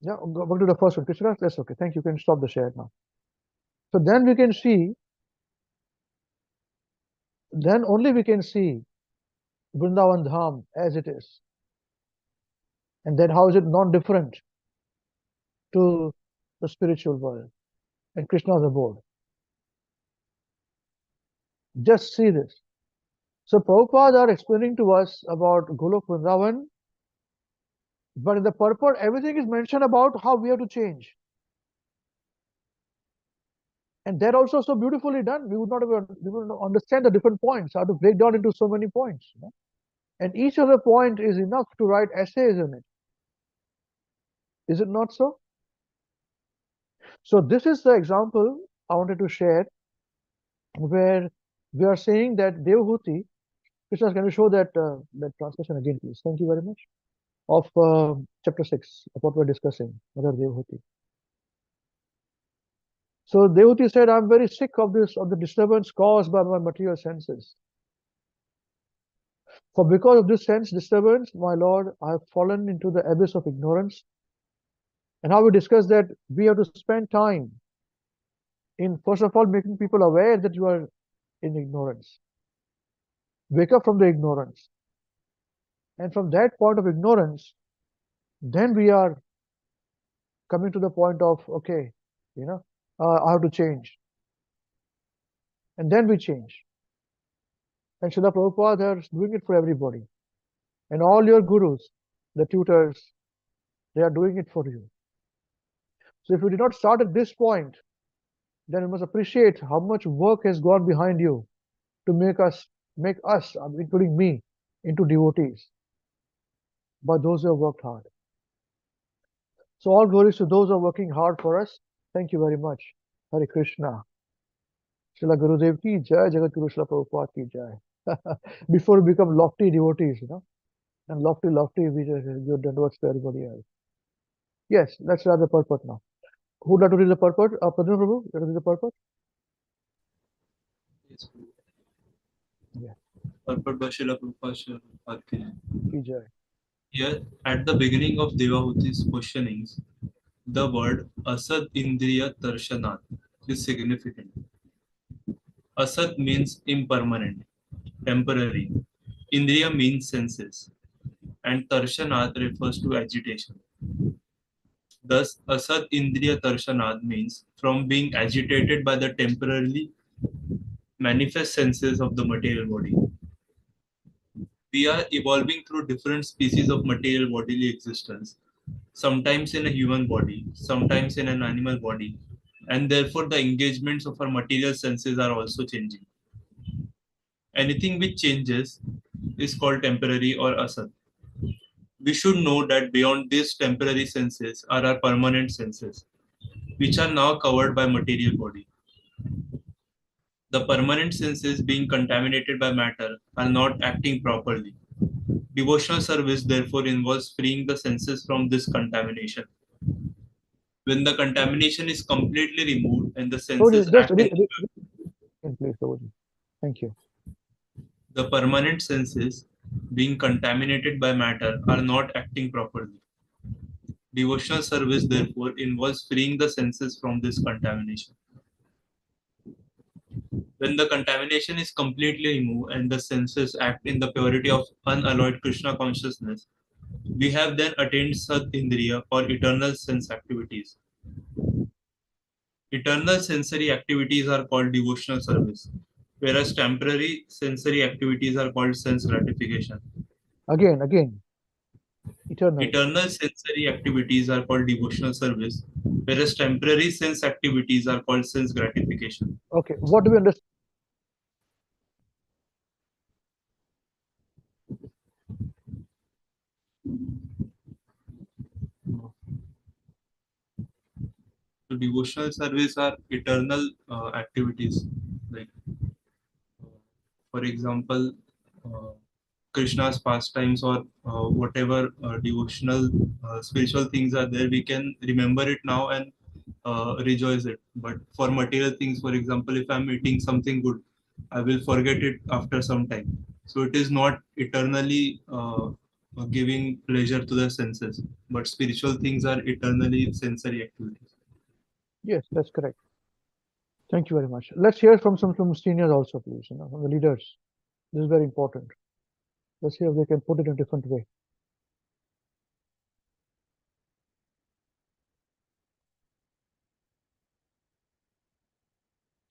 Yeah, go to the first one. Krishna, that's okay. Thank you. You can stop the share now. So then we can see. Then only we can see Vrindavan Dham as it is. And then how is it non-different to the spiritual world? And Krishna is aboard. Just see this. So Prabhupada are explaining to us about Golok Vrindavan, but in the purport, everything is mentioned about how we have to change. And that also so beautifully done. We would not understand the different points, how to break down into so many points. You know? And each other point is enough to write essays in it. Is it not so? So this is the example I wanted to share where we are saying that Devahūti, Krishna, can you show that that translation again, please? Thank you very much. Of chapter 6, of what we're discussing, Mother Devahūti. So Devahūti said, I'm very sick of the disturbance caused by my material senses. For because of this sense disturbance, my Lord, I have fallen into the abyss of ignorance. And how we discussed that we have to spend time in, first of all, making people aware that you are in ignorance. wake up from the ignorance. And from that point of ignorance, then we are coming to the point of, okay, I have to change. And then we change. And Srila Prabhupada is doing it for everybody. And all your gurus, the tutors, they are doing it for you. So if you did not start at this point, then you must appreciate how much work has gone behind you to make us, including me, into devotees. But those who have worked hard. So all glories to those who are working hard for us. Thank you very much. Hare Krishna. Srila Gurudev ki jai, Jagat Guru Srila Prabhupada ki jai. Before we become lofty devotees, and lofty, we just give dandavats to everybody else. Yes, let's read the purport now. Who would like to read the purport? Padma Prabhu, let us read the purport. Yes. Yeah. Purport by Srila Prabhupada. Ki jai. Here, at the beginning of Devahūti's questionings, the word Asad Indriya Darshanat is significant. Asad means impermanent, temporary. Indriya means senses. And Darshanat refers to agitation. Thus, Asad Indriya Darshanat means from being agitated by the temporarily manifest senses of the material body. We are evolving through different species of material bodily existence, sometimes in a human body, sometimes in an animal body, and therefore the engagements of our material senses are also changing. Anything which changes is called temporary or asad. We should know that beyond these temporary senses are our permanent senses, which are now covered by material body. The permanent senses being contaminated by matter are not acting properly. Devotional service therefore involves freeing the senses from this contamination. When the contamination is completely removed and the senses Just act in please, Prabhuji. Thank you. the permanent senses being contaminated by matter are not acting properly. Devotional service therefore involves freeing the senses from this contamination. When the contamination is completely removed and the senses act in the purity of unalloyed Krishna consciousness, we have then attained Sat Indriya or eternal sense activities. Eternal sensory activities are called devotional service, whereas temporary sensory activities are called sense gratification. Again. Eternal sensory activities are called devotional service, whereas temporary sense activities are called sense gratification. Okay, what do we understand? So devotional service are eternal activities, like for example, Krishna's pastimes or whatever devotional spiritual things are there, we can remember it now and rejoice it. But for material things, for example, if I'm eating something good, I will forget it after some time. So it is not eternally giving pleasure to the senses, but spiritual things are eternally sensory activities. Yes, that's correct. Thank you very much. Let's hear from some seniors also, please, from the leaders. This is very important. Let's see if they can put it in a different way.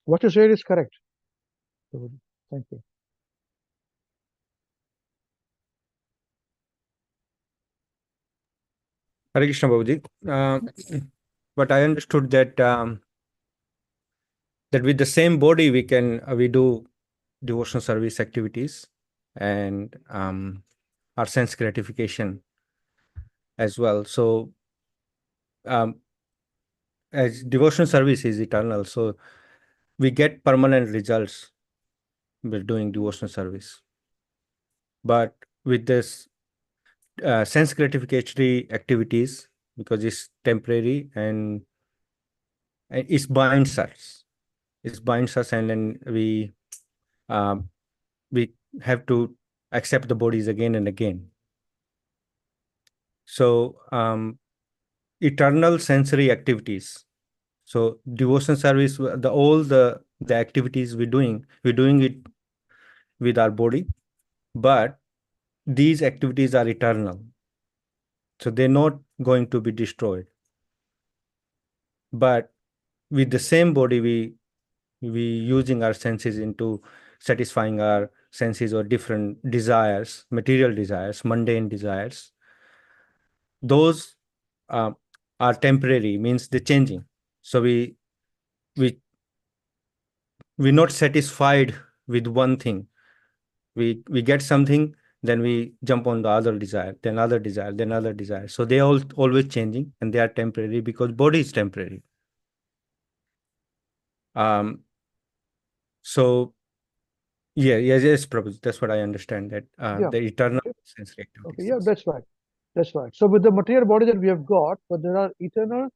What you said is correct. Thank you. Hare Krishna Babuji. But I understood that that with the same body we can we do devotional service activities and our sense gratification as well. So as devotional service is eternal, so we get permanent results with doing devotional service. But with this sense gratificatory activities, because it's temporary and it binds us. It binds us, and then we have to accept the bodies again and again. So eternal sensory activities. So devotion service, all the activities we're doing it with our body, but these activities are eternal. So they're not going to be destroyed. But with the same body, we using our senses into satisfying our senses or different desires, material desires, mundane desires. Those are temporary, means they're changing. So we're not satisfied with one thing. We get something, then we jump on the other desire, then other desire, then other desire. So they are always changing, and they are temporary because body is temporary. So yes, Prabhu, that's what I understand, that the eternal sensory activities. Okay, yeah, that's right. That's right. So with the material body that we have got, but there are eternal,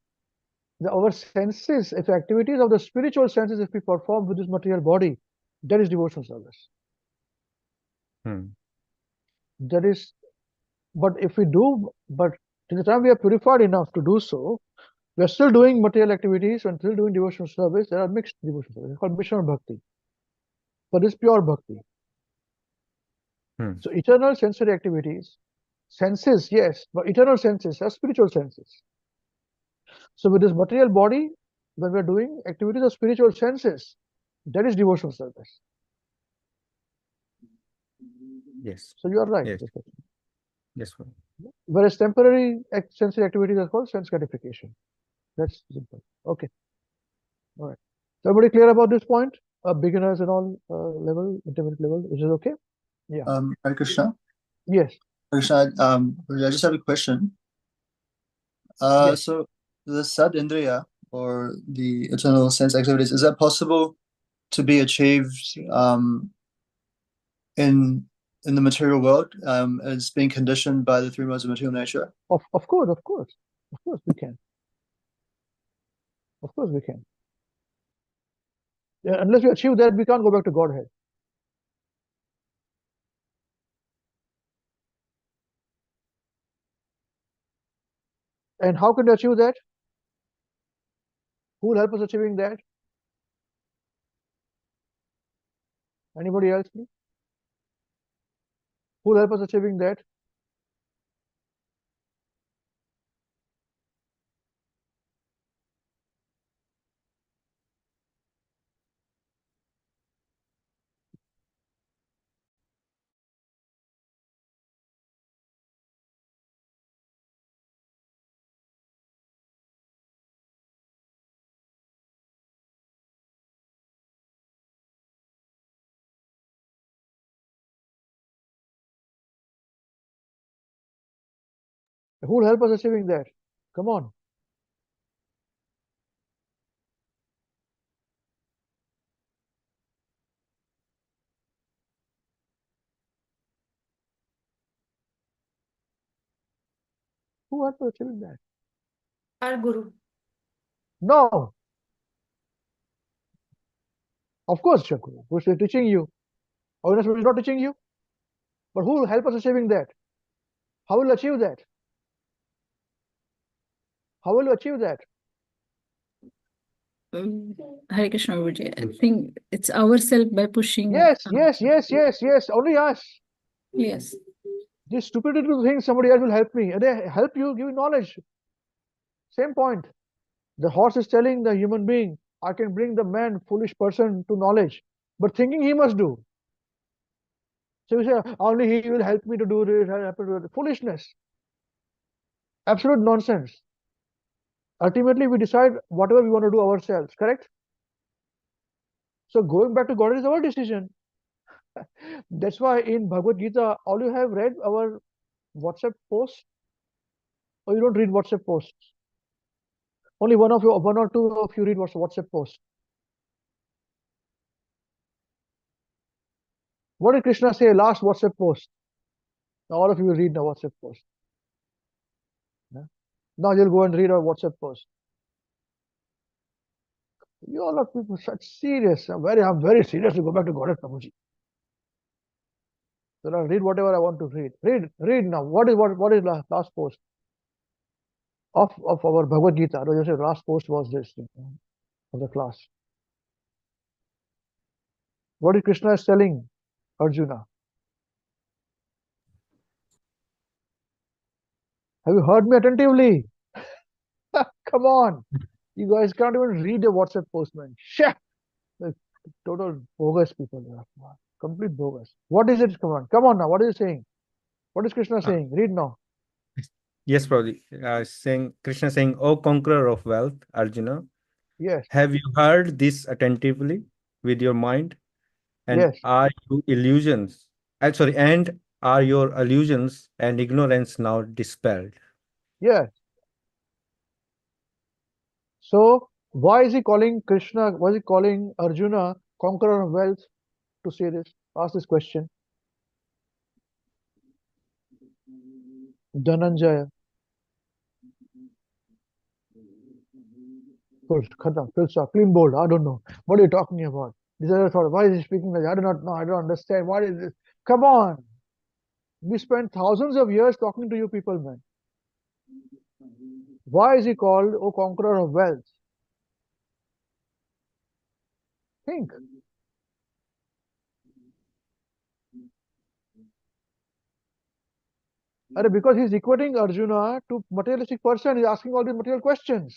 our senses, if activities of the spiritual senses, if we perform with this material body, that is devotional service. That is, but if we do, but till the time we are purified enough to do so, we are still doing material activities and still doing devotional service. There are mixed devotional service. It's called Mishra Bhakti. But it's pure bhakti. So eternal sensory activities, senses, yes, but eternal senses are spiritual senses. So with this material body, when we are doing activities of spiritual senses, that is devotional service. Yes. So you are right. Yes. Yes. Whereas temporary sensory activities are called sense gratification. That's simple. Okay. All right. So everybody clear about this point? Beginners and all level, intermediate level, is it okay? Yeah. Hare Krishna. Yes. Hare Krishna. I just have a question. Yes. So the Sad Indriya, or the eternal sense activities, is that possible to be achieved in the material world, as being conditioned by the three modes of material nature? Of course we can. Of course we can. Yeah, unless we achieve that, we can't go back to Godhead. And how can we achieve that? Who will help us achieving that? Anybody else, please? Who will help us achieving that? Who will help us achieving that? Come on. Who will help us achieving that? Our Guru. No. Of course, Shakuru, who is teaching you? Awareness is not teaching you. But who will help us achieving that? How will you achieve that? How will you achieve that? Hare Krishna, Prabhuji. I think it's ourselves by pushing. Yes. Only us. Yes. This stupidity to think somebody else will help me. And they help you, give you knowledge. Same point. The horse is telling the human being, I can bring the man, foolish person, to knowledge. But thinking he must do. So you say, only he will help me to do this. Foolishness. Absolute nonsense. Ultimately, we decide whatever we want to do ourselves, correct? So going back to God is our decision. That's why in Bhagavad Gita, all you have read our WhatsApp posts, or you don't read WhatsApp posts. Only one or two of you read WhatsApp posts. What did Krishna say last WhatsApp post? Now all of you will read the WhatsApp post. Yeah? Now you'll go and read our WhatsApp post. You all are people such serious. I'm very serious to go back to Godhead, Prabhuji. So I'll read whatever I want to read. Read now. What is last post of our Bhagavad Gita? No, you say last post was this of the class. What is Krishna is telling Arjuna? Have you heard me attentively? Come on. You guys can't even read a WhatsApp postman. Shit. Like, total bogus people. Complete bogus. What is it? Come on now. What is it saying? What is Krishna saying? Read now. Yes, Prabhuji. Krishna saying, "O conqueror of wealth, Arjuna, Yes. have you heard this attentively with your mind? And Yes. are you illusions? And are your illusions and ignorance now dispelled?" Yes. So why is he calling Krishna? Why is he calling Arjuna conqueror of wealth to say this? Ask this question. Dhananjaya. Full stop, clean bold. I don't know. What are you talking about? These are the thoughts. Why is he speaking like that? I do not know. I don't understand. What is this? Come on. We spent thousands of years talking to you people, man. Why is he called, O conqueror of wealth? Think. Because he's equating Arjuna to materialistic person, he's asking all these material questions.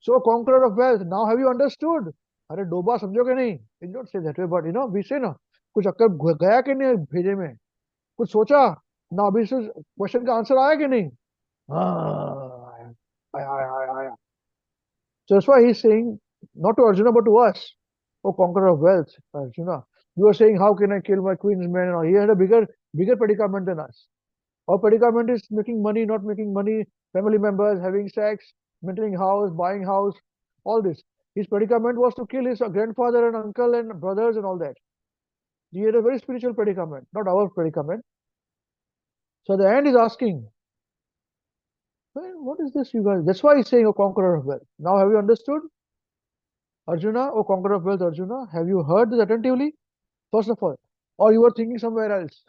So conqueror of wealth, now have you understood? अरे डोबा समझोगे नहीं? It don't say that way, but we say ना, कुछ अक्कल गया कि नहीं भेजे में? कुछ सोचा? ना अभी से क्वेश्चन का आंसर आया कि नहीं? आया. So that's why he's saying, not to Arjuna but to us, O conqueror of wealth, Arjuna. You are saying, how can I kill my queen's men? He had a bigger predicament than us. Our predicament is making money, not making money, family members, having sex, maintaining house, buying house, all this. His predicament was to kill his grandfather and uncle and brothers and all that. He had a very spiritual predicament, not our predicament. So at the end he's asking, well, what is this, you guys? That's why he's saying, O conqueror of wealth. Now have you understood? Arjuna, O conqueror of wealth, Arjuna, have you heard this attentively? First of all, or you were thinking somewhere else?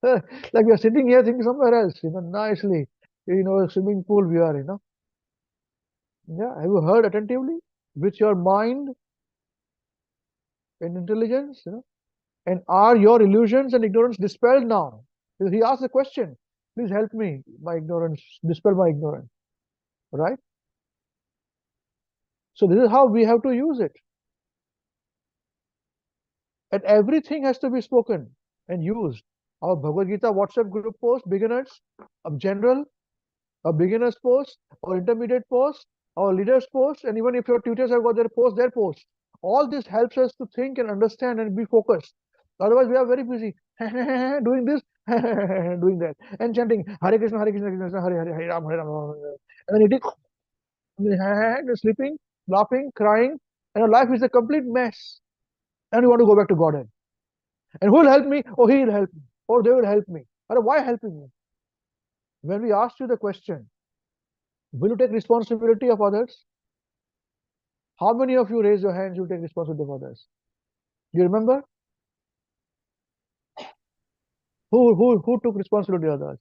Like we are sitting here thinking somewhere else, nicely, a swimming pool we are, Yeah, have you heard attentively with your mind and intelligence, And are your illusions and ignorance dispelled now? He asked the question, please help me, my ignorance, dispel my ignorance, right? So this is how we have to use it. And everything has to be spoken and used. Our Bhagavad Gita WhatsApp group post, beginners, of general, a beginner's post, or intermediate post, or leader's post, and even if your tutors have got their post. All this helps us to think and understand and be focused. Otherwise, we are very busy doing this, doing that, and chanting Hare Krishna, Hare Krishna, Krishna Krishna, Hare Hare, Hare Ram, Hare Ram, and then eating, sleeping, laughing, crying, and our life is a complete mess. And you want to go back to Godhead. And who will help me? Oh, he will help me. Or they will help me. Why helping me? When we asked you the question, will you take responsibility of others? How many of you raise your hands, you take responsibility of others? Do you remember? Who took responsibility of others?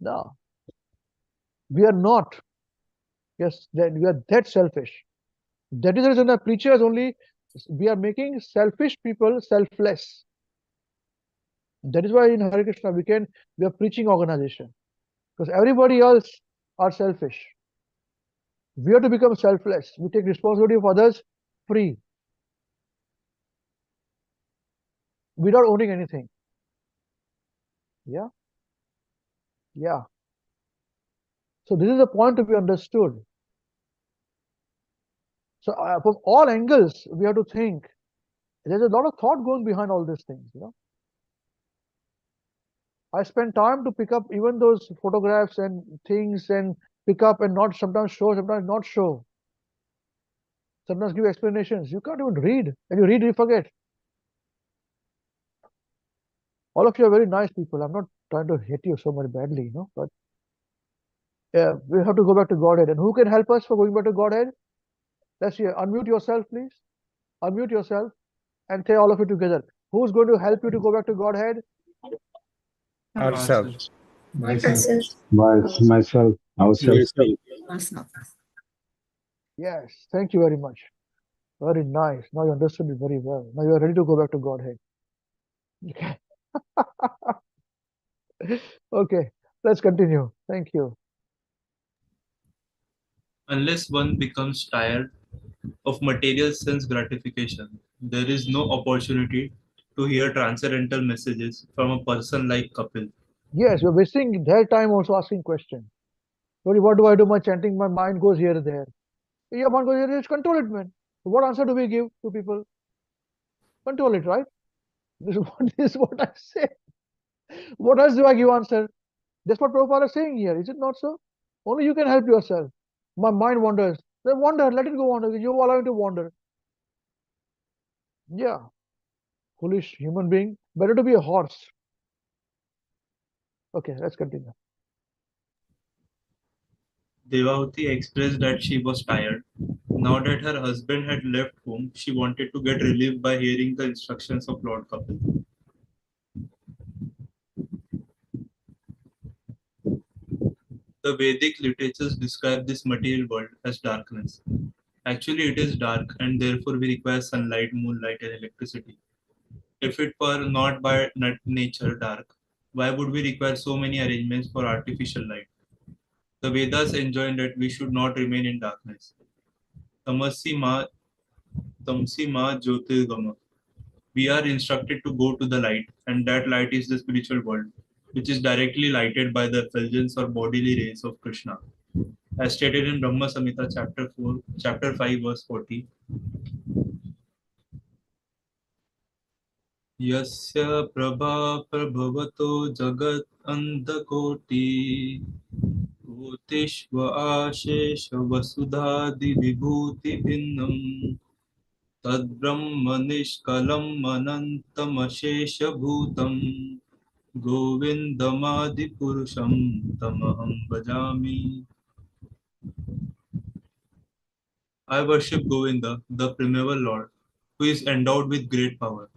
No. We are not. Yes, we are that selfish. That is the reason that preachers only, we are making selfish people selfless. That is why in Hare Krishna we are preaching organization. Because everybody else are selfish. We have to become selfless. We take responsibility of others free. Without owning anything. Yeah. Yeah. So this is the point to be understood. So from all angles, we have to think. There's a lot of thought going behind all these things, I spend time to pick up even those photographs and things and pick up and not sometimes show, sometimes not show. Sometimes give explanations. You can't even read. And you read, you forget. All of you are very nice people. I'm not trying to hate you so much badly, but yeah, we have to go back to Godhead. And who can help us for going back to Godhead? Let's hear. Unmute yourself, please. Unmute yourself and say all of you together. Who's going to help you to go back to Godhead? Ourselves. Myself, ourselves. Yes, thank you very much. Very nice. Now you understood it very well. Now you are ready to go back to Godhead. Okay. Okay, let's continue. Thank you. Unless one becomes tired of material sense gratification, there is no opportunity to hear transcendental messages from a person like Kapil. Yes, you're wasting their time also asking questions. Sorry, what do I do? My chanting, my mind goes here and there. Your mind goes here, just control it, man. So what answer do we give to people? Control it, right? This is what I say. What else do I give answer? That's what Prabhupada is saying here, is it not so? Only you can help yourself. My mind wanders. Then wander, let it go wander. You allow it to wander. Yeah. Foolish human being. Better to be a horse. Okay, let's continue. Devahūti expressed that she was tired. Now that her husband had left home, she wanted to get relief by hearing the instructions of Lord Kapil. The Vedic literatures describe this material world as darkness. Actually, it is dark, and therefore we require sunlight, moonlight, and electricity. If it were not by nature dark, why would we require so many arrangements for artificial light? The Vedas enjoin that we should not remain in darkness. Tamasi ma jyotirgama. We are instructed to go to the light, and that light is the spiritual world, which is directly lighted by the effulgence or bodily rays of Krishna. As stated in Brahma Samhita, chapter 5, verse 40. यस्य प्रभा प्रभवतो जगत् अन्धकोटि भूतिष्व आशेष वसुधादि विभूति भिन्नम् तद्ब्रह्म निष्कलम् अनन्तमशेष भूतम् गोविन्दमादिपुरुषं तमहं भजामि. I worship Govinda, the primeval Lord, who is endowed with great power.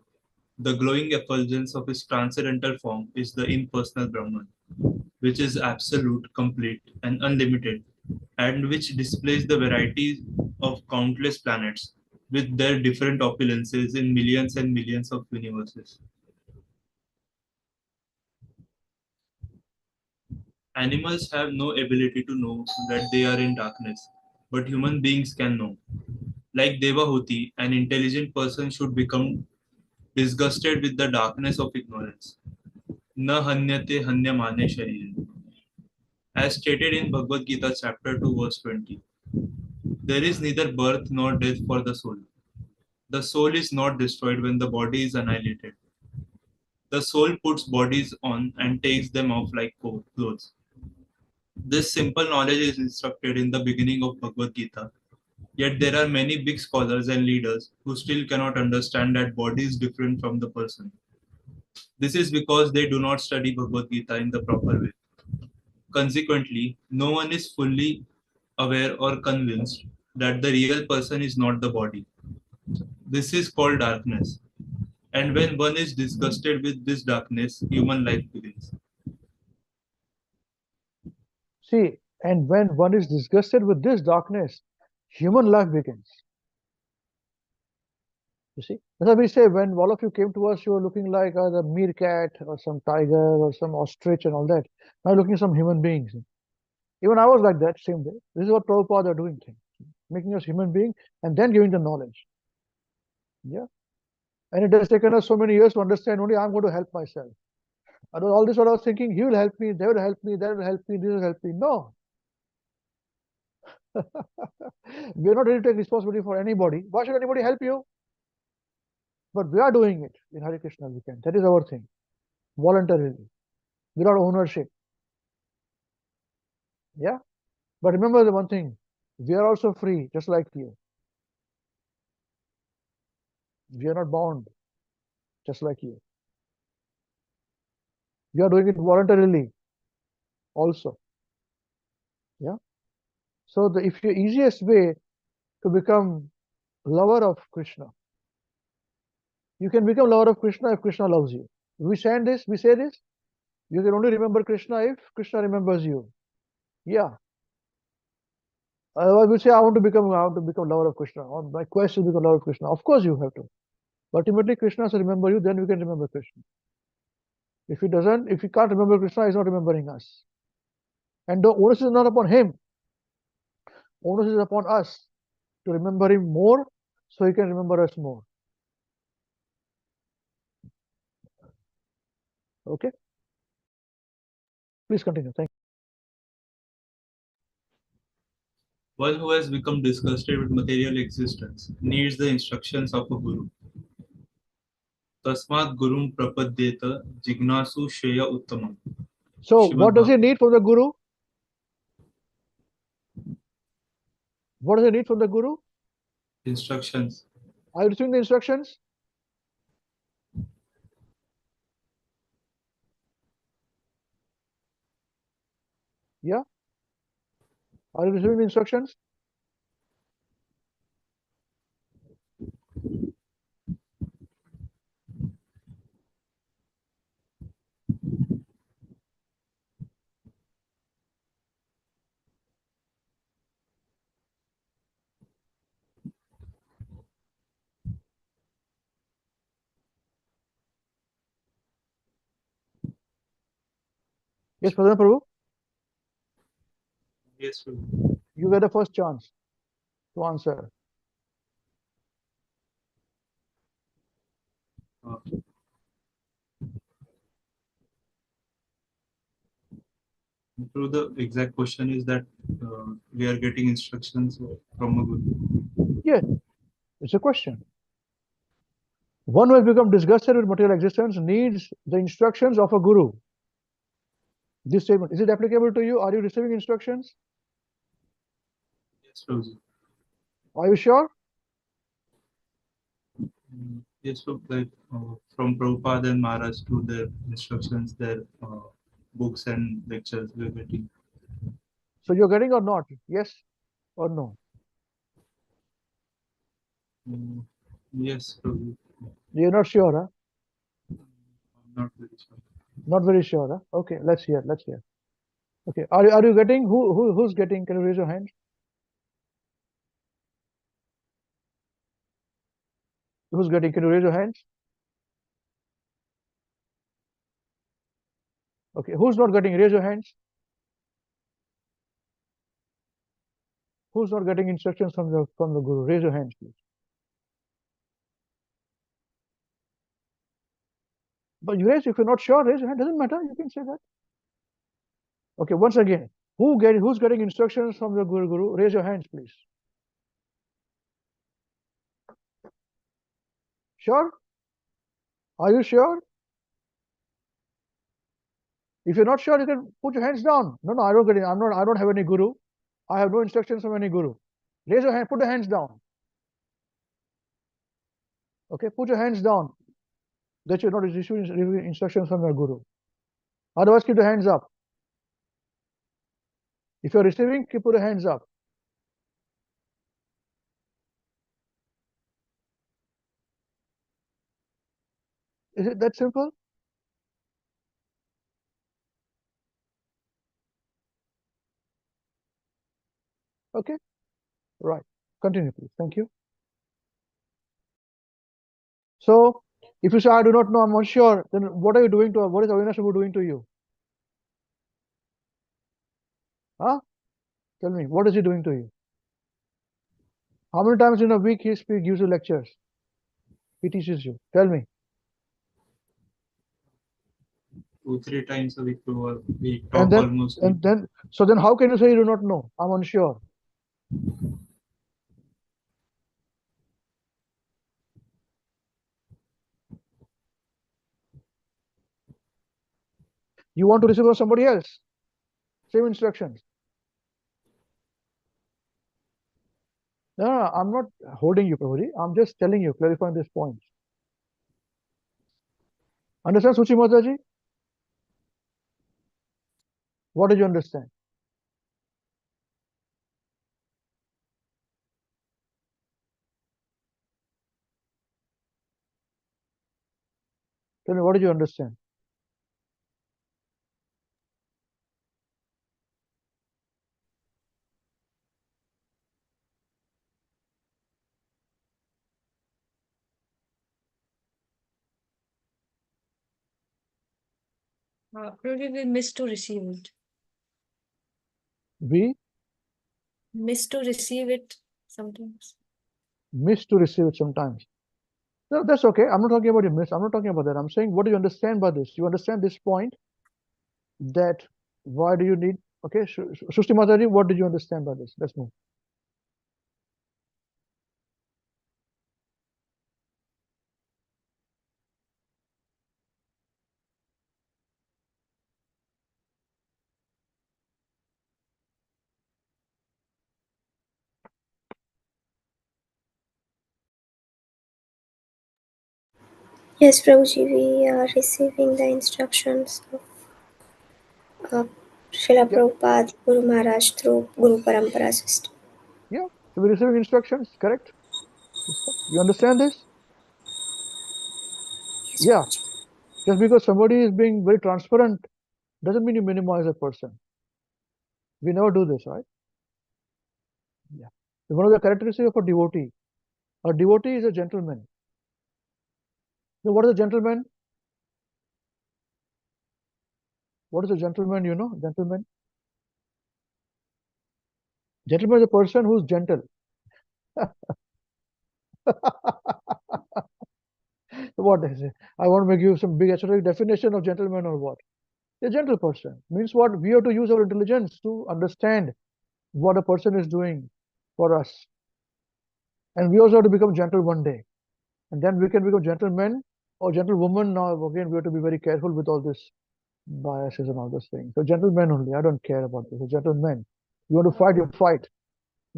The glowing effulgence of his transcendental form is the impersonal Brahman, which is absolute, complete, and unlimited, and which displays the varieties of countless planets with their different opulences in millions and millions of universes. Animals have no ability to know that they are in darkness, but human beings can know. Like Devahūti, an intelligent person should become disgusted with the darkness of ignorance. Na hanyate hanyamane sharire. As stated in Bhagavad Gita chapter 2 verse 20. There is neither birth nor death for the soul. The soul is not destroyed when the body is annihilated. The soul puts bodies on and takes them off like clothes. This simple knowledge is instructed in the beginning of Bhagavad Gita. Yet there are many big scholars and leaders who still cannot understand that body is different from the person. This is because they do not study Bhagavad Gita in the proper way. Consequently, no one is fully aware or convinced that the real person is not the body. This is called darkness. And when one is disgusted with this darkness, human life begins. See, and when one is disgusted with this darkness, human life begins. You see, that's why we say when all of you came to us, you were looking like either meerkat or some tiger or some ostrich and all that. Now you're looking at some human beings. Even I was like that same day. This is what Prabhupada are doing things, making us human being and then giving the knowledge. Yeah. And it has taken us so many years to understand only I'm going to help myself. All this what I was thinking, he will help me, they will help me, that will help me, this will help me. No. We are not ready to take responsibility for anybody. Why should anybody help you? But we are doing it in Hare Krishna WECAN. That is our thing. Voluntarily. Without ownership. Yeah. But remember the one thing, we are also free, just like you. We are not bound, just like you. We are doing it voluntarily also. Yeah. So the easiest way to become lover of Krishna, you can become lover of Krishna if Krishna loves you. We say this, you can only remember Krishna if Krishna remembers you. Yeah. Otherwise, we say, I want to become lover of Krishna, or my quest is to become lover of Krishna. Of course, you have to. But ultimately, Krishna has to remember you, then we can remember Krishna. If he can't remember Krishna, he's not remembering us. And the onus is not upon him. Onus is upon us to remember him more, so he can remember us more. Okay? Please continue. Thank you. One who has become disgusted with material existence needs the instructions of a guru. Tasmat gurum prapadyeta jignasu shreya uttamam. So, Srimad what does he Bhagavatam. need from the guru? What does he need from the guru? Instructions. Are you receiving the instructions? Yeah? Are you receiving the instructions? Yes, Pradhan Prabhu? Yes, Prabhu. You get the first chance to answer. Prabhu, the exact question is that we are getting instructions from a guru. Yes, it's a question. One who has become disgusted with material existence needs the instructions of a guru. This statement, is it applicable to you? Are you receiving instructions? Yes, Prabhu. Are you sure? Yes, Prabhu. Like from Prabhupada and Maharaj to their instructions, their books and lectures we are getting. So you're getting or not? Yes or no? Yes, Prabhu. You're not sure, huh? I'm not very sure. Not very sure, huh? Okay, let's hear. Okay, are you getting? Who's getting? Can you raise your hand? Who's getting? Can you raise your hands? Okay, who's not getting? Raise your hands. Who's not getting instructions from the guru? Raise your hands, please. But you raise, if you're not sure, raise your hand. Doesn't matter. You can say that. Okay, once again, who's getting instructions from the guru? Raise your hands, please. Sure? Are you sure? If you're not sure, you can put your hands down. No, I don't get it. I don't have any guru. I have no instructions from any guru. Raise your hand, put your hands down. Okay, put your hands down that you're not receiving instructions from your guru. Otherwise, keep your hands up. If you're receiving, put your hands up. Is it that simple? Okay, right. Continue, please. Thank you. So, if you say, I do not know, I'm unsure, then what are you doing to, what is Avinash Prabhu doing to you? Huh? Tell me, what is he doing to you? How many times in a week he gives you lectures? He teaches you. Tell me. 2-3 times a week, Prabhu. We And talk then, almost. so then how can you say you do not know? I'm unsure. You want to receive from somebody else? Same instructions. No, I'm not holding you, Prabhuji. I'm just telling you, clarifying this point. Understand, Suchi Mataji? What did you understand? Tell me, what did you understand? Probably we miss to receive it. We Miss to receive it sometimes. miss to receive it sometimes. No, that's okay. I'm not talking about you miss. I'm not talking about that. I'm saying, what do you understand by this? You understand this point that why do you need? Okay, Shushti Mataji, what did you understand by this? Let's move. Yes, Prabhuji, we are receiving the instructions of Srila Prabhupada, Guru Maharaj through Guru Parampara system. Yeah, so we're receiving instructions, correct? You understand this? Yes, Yeah, Prabhuji. just because somebody is being very transparent doesn't mean you minimize a person. We never do this, right? Yeah. One of the characteristics of a devotee is a gentleman. So what is a gentleman? What is a gentleman, you know? Gentleman? Gentleman is a person who's gentle. What is it? I want to give you some big esoteric definition of gentleman or what? A gentle person means what? We have to use our intelligence to understand what a person is doing for us. And we also have to become gentle one day. And then we can become gentlemen or gentlewomen. Now, again, we have to be very careful with all this biases and all those things. So, gentlemen only. I don't care about this. A gentleman. You want to fight, you fight.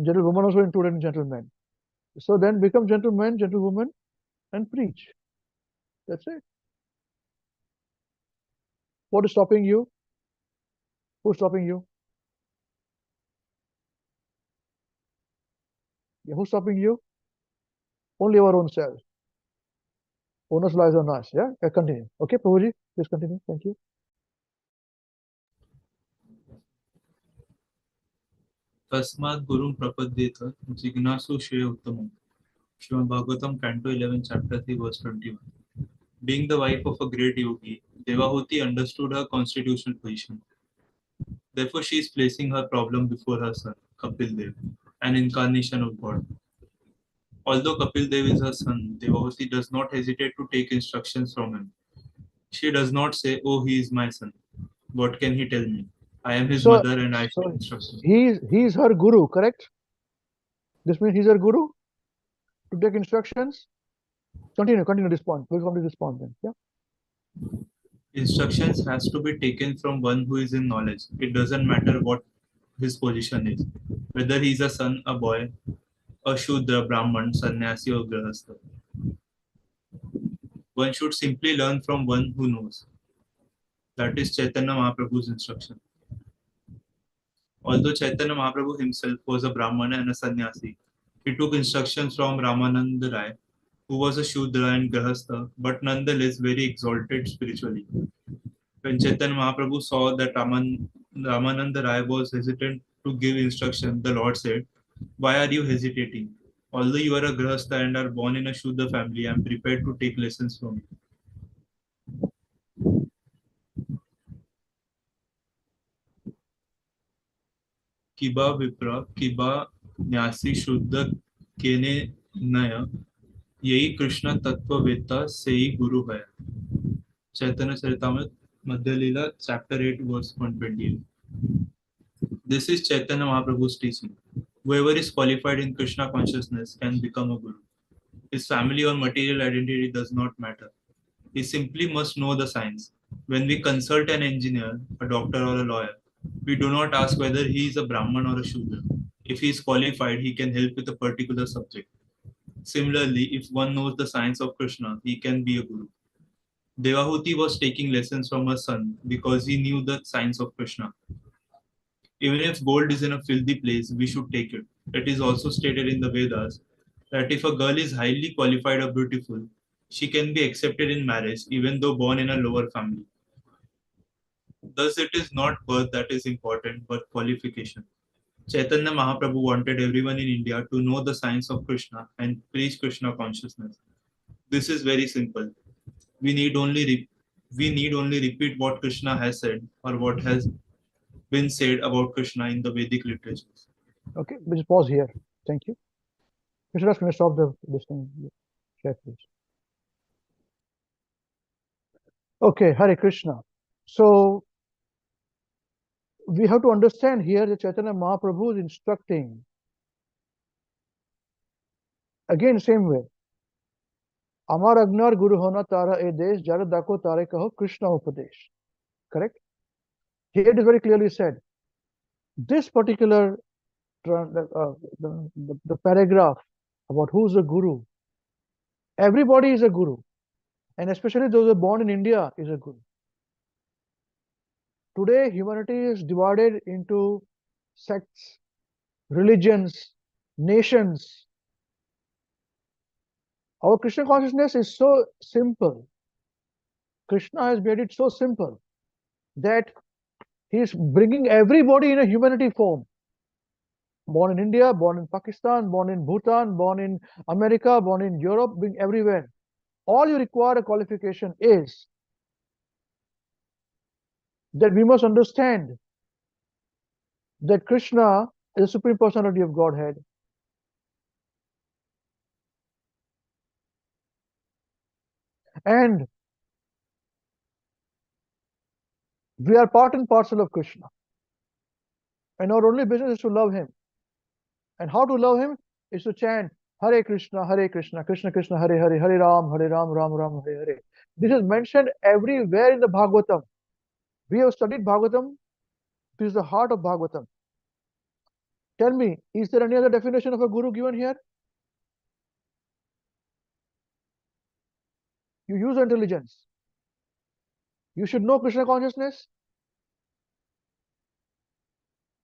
Gentlewoman also included in gentlemen. So, then become gentlemen, gentlewoman, and preach. That's it. What is stopping you? Who's stopping you? Yeah, who's stopping you? Only our own self. Onus lies on us. Yeah, continue. Okay, Prabhuji, please continue. Thank you. Tasmad Gurum Prapadyeta Jignasu Shreya Uttamam. Srimad Bhagavatam, Canto 11, Chapter 3, Verse 21. Being the wife of a great yogi, Devahūti understood her constitutional position. Therefore, she is placing her problem before her son, Kapil Dev, an incarnation of God. Although Kapil Dev is her son, Devahūti does not hesitate to take instructions from him. She does not say, "Oh, he is my son. What can he tell me? I am his mother and I should instruct him." He's her guru, correct? This means he's her guru to take instructions. Continue this point. We'll come to this point then. Yeah. Instructions has to be taken from one who is in knowledge. It doesn't matter what his position is, whether he is a son, a boy, a Shudra, Brahman, Sannyasi, or Grahastha. One should simply learn from one who knows. That is Chaitanya Mahaprabhu's instruction. Although Chaitanya Mahaprabhu himself was a Brahman and a Sannyasi, he took instructions from Ramananda Rai, who was a Shudra and Grahastha, but nonetheless very exalted spiritually. When Chaitanya Mahaprabhu saw that Ramananda Rai was hesitant to give instruction, the Lord said, "Why are you hesitating? Although you are a Grahastha and are born in a Shudra family, I am prepared to take lessons from you." Kiba Vipra, Kiba Nyasi Shuddha Kene Naya, Yehi Krishna Tattva Veta Sehi Guru Hai. Chaitanya Charitamrita, Madhya Leela, Chapter 8, verse 128. This is Chaitanya Mahaprabhu's teaching. Whoever is qualified in Krishna consciousness can become a guru. His family or material identity does not matter. He simply must know the science. When we consult an engineer, a doctor, or a lawyer, we do not ask whether he is a Brahman or a Shudra. If he is qualified, he can help with a particular subject. Similarly, if one knows the science of Krishna, he can be a guru. Devahūti was taking lessons from her son because he knew the science of Krishna. Even if gold is in a filthy place, we should take it. It is also stated in the Vedas that if a girl is highly qualified or beautiful, she can be accepted in marriage even though born in a lower family. Thus, it is not birth that is important, but qualification. Chaitanya Mahaprabhu wanted everyone in India to know the science of Krishna and preach Krishna consciousness. This is very simple. We need only we need only repeat what Krishna has said or what has been said about Krishna in the Vedic literatures. Okay, we'll just pause here. Thank you. Krishna, can you stop this thing? Share, please. Okay, Hare Krishna. So we have to understand here that Chaitanya Mahaprabhu is instructing. Again, same way. Amar Agnar Guru Hona Tara E Desh Jara Dako Tare Kaho Krishna Upadesh. Correct? Here it is very clearly said. This particular the paragraph about who's a guru. Everybody is a guru, and especially those who are born in India is a guru. Today, humanity is divided into sects, religions, nations. Our Krishna consciousness is so simple. Krishna has made it so simple that he is bringing everybody in a humanity form. Born in India, born in Pakistan, born in Bhutan, born in America, born in Europe, being everywhere. All you require a qualification is that we must understand that Krishna is the Supreme Personality of Godhead. And we are part and parcel of Krishna. And our only business is to love him. And how to love him is to chant Hare Krishna, Krishna Krishna, Hare Hare, Hare Ram, Ram Ram, Hare Hare. This is mentioned everywhere in the Bhagavatam. We have studied Bhagavatam. This is the heart of Bhagavatam. Tell me, is there any other definition of a guru given here? You use intelligence. You should know Krishna consciousness.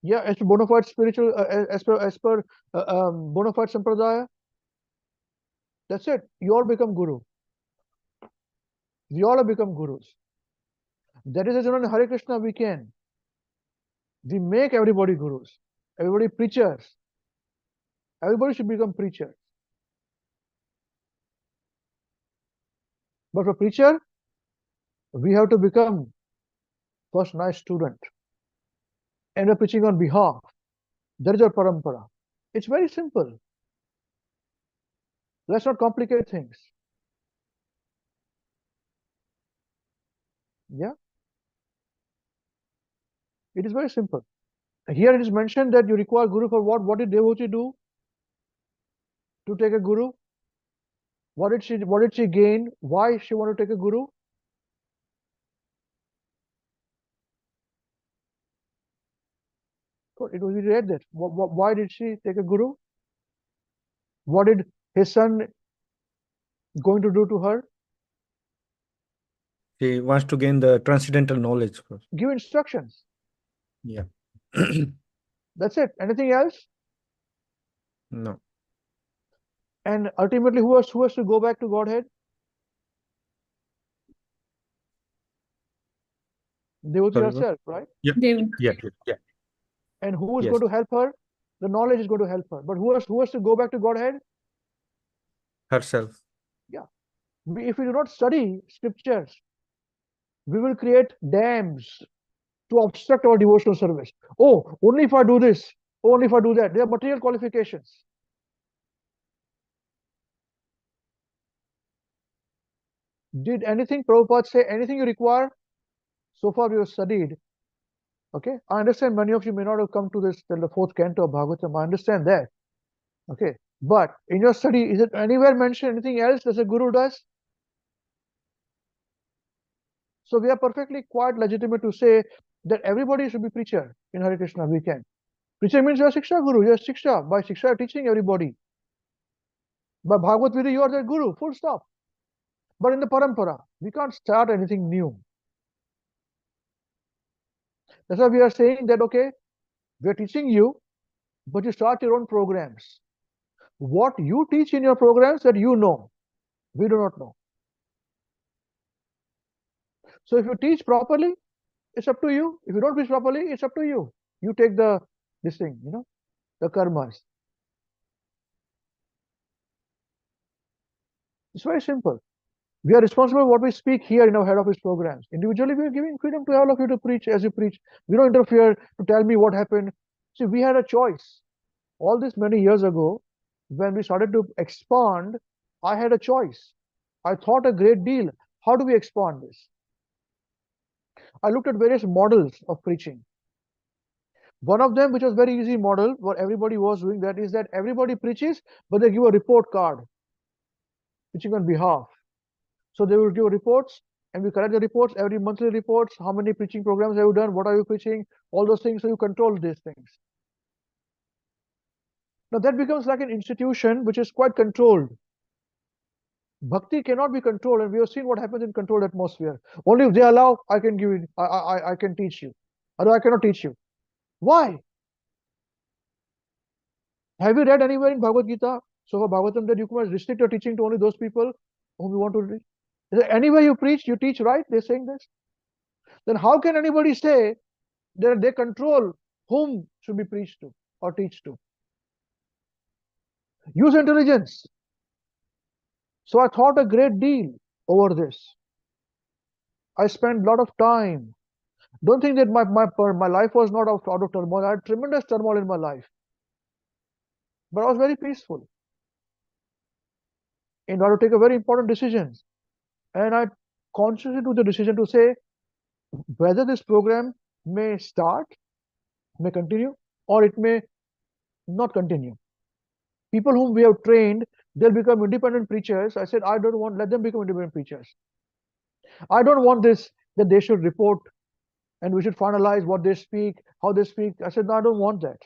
Yeah, as per bona fide spiritual, as per bona fide sampradaya. That's it. You all become guru. We all have become gurus. That is the reason in Hare Krishna WECAN. We make everybody gurus. Everybody preachers. Everybody should become preachers. But for preacher, we have to become first nice student. And we're preaching on behalf. That is our parampara. It's very simple. Let's not complicate things. Yeah. It is very simple. Here it is mentioned that you require guru for what? What did Devahūti do to take a guru? What did she gain? Why she wanted to take a guru? We read that. Why did she take a guru? What did his son going to do to her? He wants to gain the transcendental knowledge first. Give instructions. Yeah. That's it. Anything else? No. And ultimately, who has to go back to Godhead? Devahūti Sorry, herself, right? Yeah. Yeah. And who is Yes. going to help her? The knowledge is going to help her. But who has to go back to Godhead? Herself. Yeah. If we do not study scriptures, we will create dams to obstruct our devotional service. Oh, only if I do this, only if I do that. They are material qualifications. Did anything Prabhupada say? Anything you require? So far we have studied. Okay, I understand many of you may not have come to this till the 4th canto of Bhagavatam. I understand that. Okay, but in your study, is it anywhere mentioned anything else that a guru does? So we are perfectly quite legitimate to say that everybody should be preacher in Hare Krishna WECAN. Preacher means you are Shiksha Guru, you are Shiksha. By Shiksha, you are teaching everybody. By Bhagavad Gita, you are their guru, full stop. But in the parampara, we can't start anything new. That's why we are saying that, okay, we are teaching you, but you start your own programs. What you teach in your programs that you know, we do not know. So if you teach properly, it's up to you. If you don't teach properly, it's up to you. You take this thing, the karmas. It's very simple. We are responsible for what we speak here in our head office programs. Individually, we are giving freedom to all of you to preach as you preach. We don't interfere to tell me what happened. See, we had a choice. All this many years ago, when we started to expand, I had a choice. I thought a great deal. How do we expand this? I looked at various models of preaching. One of them, which was very easy model, what everybody was doing, that is that everybody preaches, but they give a report card, preaching on behalf. So they will give reports, and we collect the reports, every monthly reports, how many preaching programs have you done, what are you preaching, all those things, so you control these things. Now that becomes like an institution which is quite controlled. Bhakti cannot be controlled, and we have seen what happens in controlled atmosphere. Only if they allow, I can give you, I can teach you. Otherwise, I cannot teach you. Why? Have you read anywhere in Bhagavad Gita, so for Bhagavatam, that you must restrict your teaching to only those people whom you want to reach? Is there anywhere you preach, you teach right? They're saying this. Then how can anybody say that they control whom should be preached to or teach to? Use intelligence. So I thought a great deal over this. I spent a lot of time. Don't think that my life was not out of turmoil. I had tremendous turmoil in my life. But I was very peaceful. In order to take a very important decision. And I consciously took the decision to say whether this program may start, may continue, or it may not continue. People whom we have trained, they'll become independent preachers. I said, I don't want, let them become independent preachers. I don't want this, that they should report and we should finalize what they speak, how they speak. I said, no, I don't want that.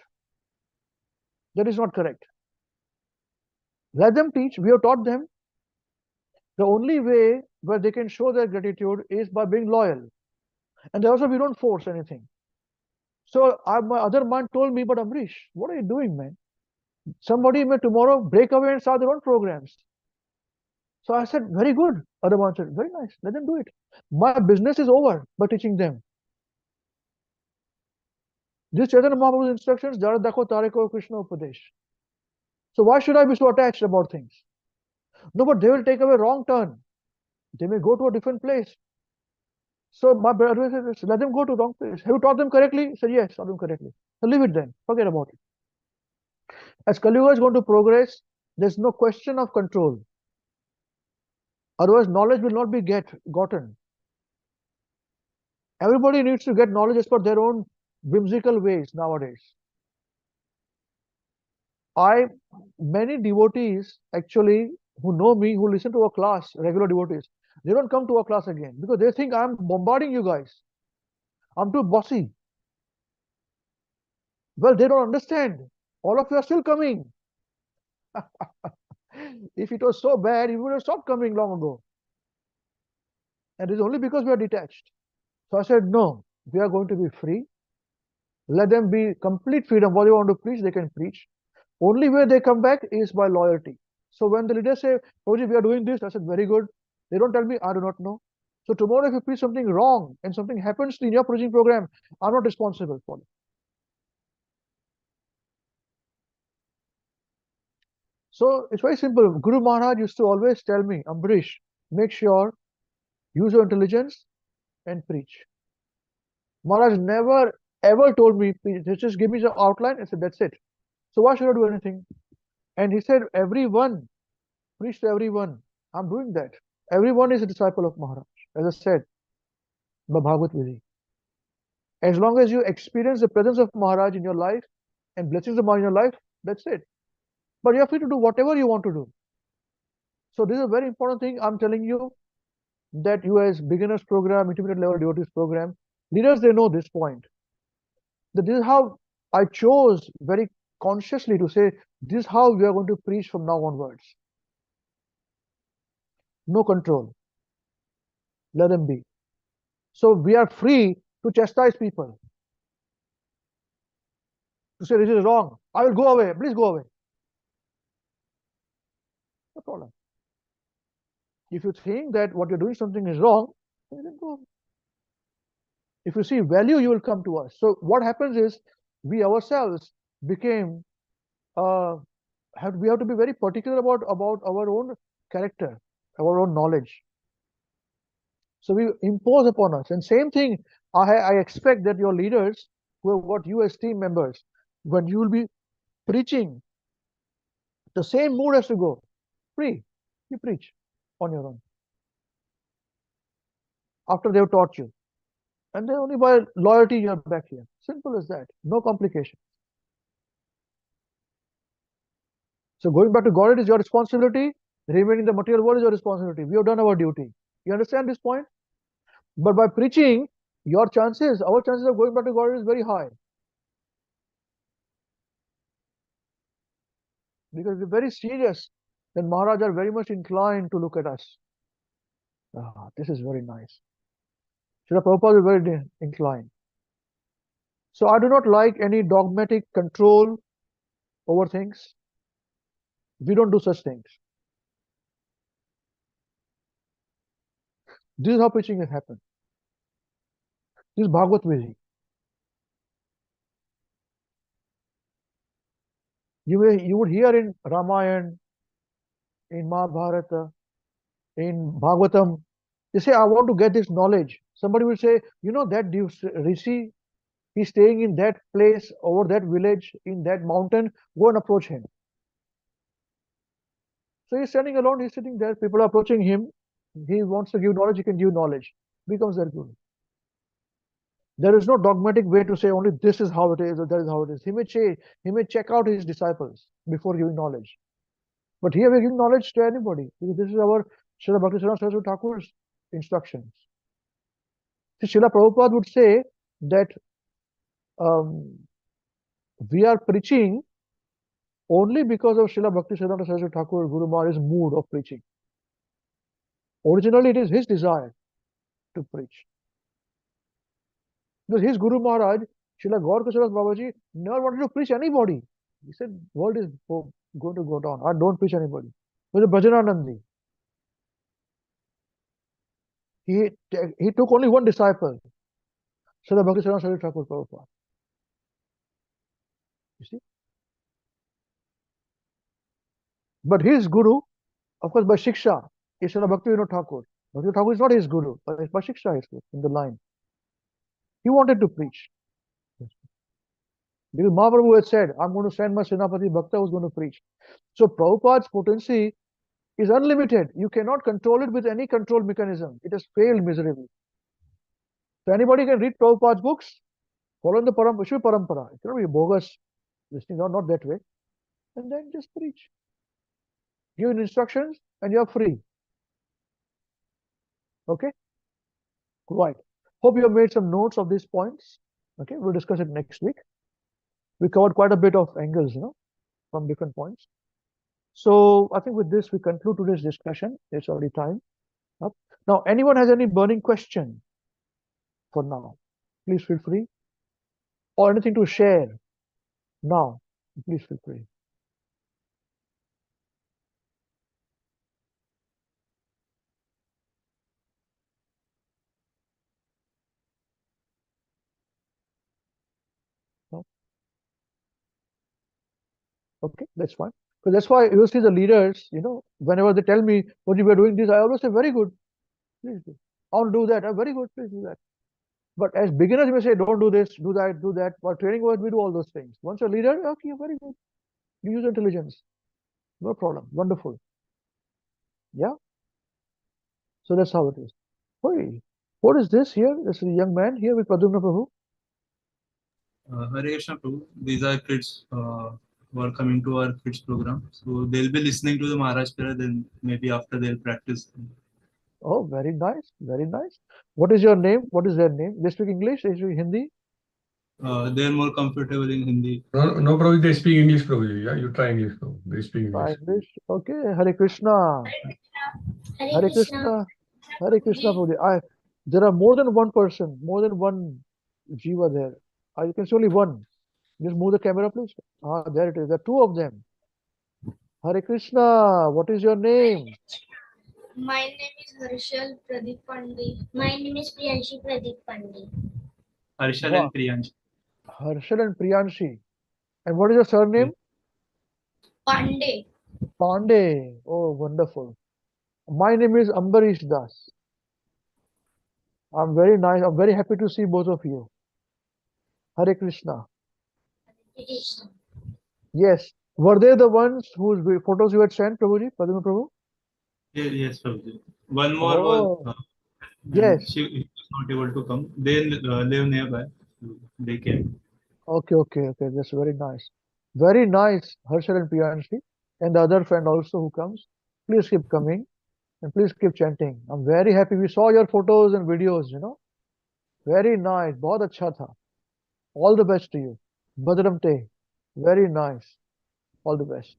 That is not correct. Let them teach. We have taught them. The only way where they can show their gratitude is by being loyal. And also, we don't force anything. So my other mind told me, but Amrish, what are you doing, man? Somebody may tomorrow break away and start their own programs. So I said, very good. Other one said, very nice. Let them do it. My business is over by teaching them. This Chaitanya Mahaprabhu's instructions, Jara Dakho Tareko Krishna Upadesh. So why should I be so attached about things? No, but they will take away wrong turn. They may go to a different place. So my brother said, let them go to wrong place. Have you taught them correctly? He said, yes, taught them correctly. So leave it then. Forget about it. As Kali Yuga is going to progress, there's no question of control. Otherwise, knowledge will not be gotten. Everybody needs to get knowledge as per their own whimsical ways nowadays. Many devotees actually who know me, who listen to our class, regular devotees, they don't come to our class again because they think I'm bombarding you guys. I'm too bossy. Well, they don't understand. All of you are still coming. If it was so bad, you would have stopped coming long ago. And it's only because we are detached. So I said, no, we are going to be free. Let them be complete freedom. What they want to preach, they can preach. Only way they come back is by loyalty. So when the leaders say, Prabhuji, we are doing this, I said, very good. They don't tell me, I do not know. So tomorrow if you preach something wrong and something happens in your preaching program, I'm not responsible for it. So it's very simple. Guru Maharaj used to always tell me, Ambarish, make sure, use your intelligence and preach. Maharaj never ever told me, just give me the outline. I said, that's it. So why should I do anything? And he said, everyone, preach to everyone. I'm doing that. Everyone is a disciple of Maharaj, as I said, by Bhagavad Gita. As long as you experience the presence of Maharaj in your life and blessings of Maharaj in your life, that's it. But you are free to do whatever you want to do. So this is a very important thing. I'm telling you that you as beginners program, intermediate level devotees program, leaders, they know this point. That this is how I chose very consciously to say, this is how we are going to preach from now onwards. No control. Let them be. So we are free to chastise people. To say this is wrong. I will go away. Please go away. No problem. If you think that what you're doing something is wrong, then go away. If you see value, you will come to us. So what happens is we ourselves became we have to be very particular about our own character, our own knowledge. So we impose upon us. And same thing, I expect that your leaders, who have got you as team members, when you will be preaching, the same mood has to go. Free. You preach on your own. After they have taught you. And then only by loyalty you are back here. Simple as that. No complication. So going back to God, it is your responsibility. Remaining in the material world is your responsibility. We have done our duty. You understand this point? But by preaching, our chances of going back to God is very high. Because we're very serious, then Maharaj are very much inclined to look at us. This is very nice. Srila Prabhupada is very inclined. So I do not like any dogmatic control over things. We don't do such things. This is how preaching has happened. This is Bhagavad Vidhi. You would hear in Ramayana, in Mahabharata, in Bhagavatam, they say, I want to get this knowledge. Somebody will say, you know that Rishi, he's staying in that place, over that village, in that mountain, go and approach him. So he's standing alone, he's sitting there, people are approaching him, he wants to give knowledge, he can give knowledge, becomes their guru. There is no dogmatic way to say only this is how it is or that is how it is. He may check out his disciples before giving knowledge. But here we're giving knowledge to anybody, because this is our Srila Bhakti Saraswati Thakur's instructions. See, Srila Prabhupada would say that we are preaching only because of Srila Bhakti Saraswati Thakur Guru Maharaj's mood of preaching. Originally, it is his desire to preach. Because his Guru Maharaj, Srila Gaur Kisharas Babaji, never wanted to preach anybody. He said, world is going to go down. I don't preach anybody. With the Bhajananandi, he took only one disciple, Srila Bhakti Saraswati Thakur Prabhupada. You see? But his Guru, of course, by Shiksha, is Srila Bhakti Vinod Thakur. Bhakti Thakur is not his Guru, but by Shiksha his Guru, in the line. He wanted to preach. Because Mahaprabhu had said, I'm going to send my Senapati Bhakta who's going to preach. So Prabhupada's potency is unlimited. You cannot control it with any control mechanism. It has failed miserably. So anybody can read Prabhupada's books, follow the Vishnu Parampara. It cannot be bogus listening, not that way. And then just preach. Give instructions and you are free. Okay? Right. Hope you have made some notes of these points. Okay, we'll discuss it next week. We covered quite a bit of angles, from different points. So I think with this, we conclude today's discussion. It's already time up. Now, anyone has any burning question for now? Please feel free. Or anything to share now, please feel free. No? Okay, that's fine. So that's why you see the leaders, whenever they tell me, what you were doing this, I always say, very good. Please do. I want to do that. Very good. Please do that. But as beginners, you may say, don't do this, do that, do that. But training wise, we do all those things. Once you're a leader, okay, very good. You use intelligence. No problem. Wonderful. Yeah. So that's how it is. Hey, what is this here? This is a young man here with Padumna Prabhu. Hare Krishna Prabhu. These are kids who are coming to our kids program. So they'll be listening to the Maharaj prayer, then maybe after they'll practice. Oh, very nice. Very nice. What is your name? What is their name? They speak English? They speak Hindi? They're more comfortable in Hindi. No, Prabhu, they speak English, Prabhu. Yeah, you try English, Prabhu. They speak English. English. Okay. Hare Krishna. Hare Krishna. Hare Krishna, Prabhu. There are more than one person, more than one Jiva there. You can see only one. Just move the camera, please. There it is. There are two of them. Hare Krishna. What is your name? My name is Harshal Pradeep Pandey. My name is Priyanshi Pradeep Pandey. Harshal and Priyanshi. Harshal and Priyanshi. And what is your surname? Pandey. Pandey. Oh, wonderful. My name is Ambarisa Das. I'm very nice. I'm very happy to see both of you. Hare Krishna. Yes. Were they the ones whose photos you had sent, Prabhuji? Padma Prabhu? Yes, Prabhuji. One more was, Oh, and yes. she was not able to come. They live nearby. They came. Okay. That's very nice. Very nice, Harshal and Priyanshi. And the other friend also who comes. Please keep coming and please keep chanting. I'm very happy. We saw your photos and videos. Very nice. बहुत अच्छा था. All the best to you. Badram Te. Very nice. All the best.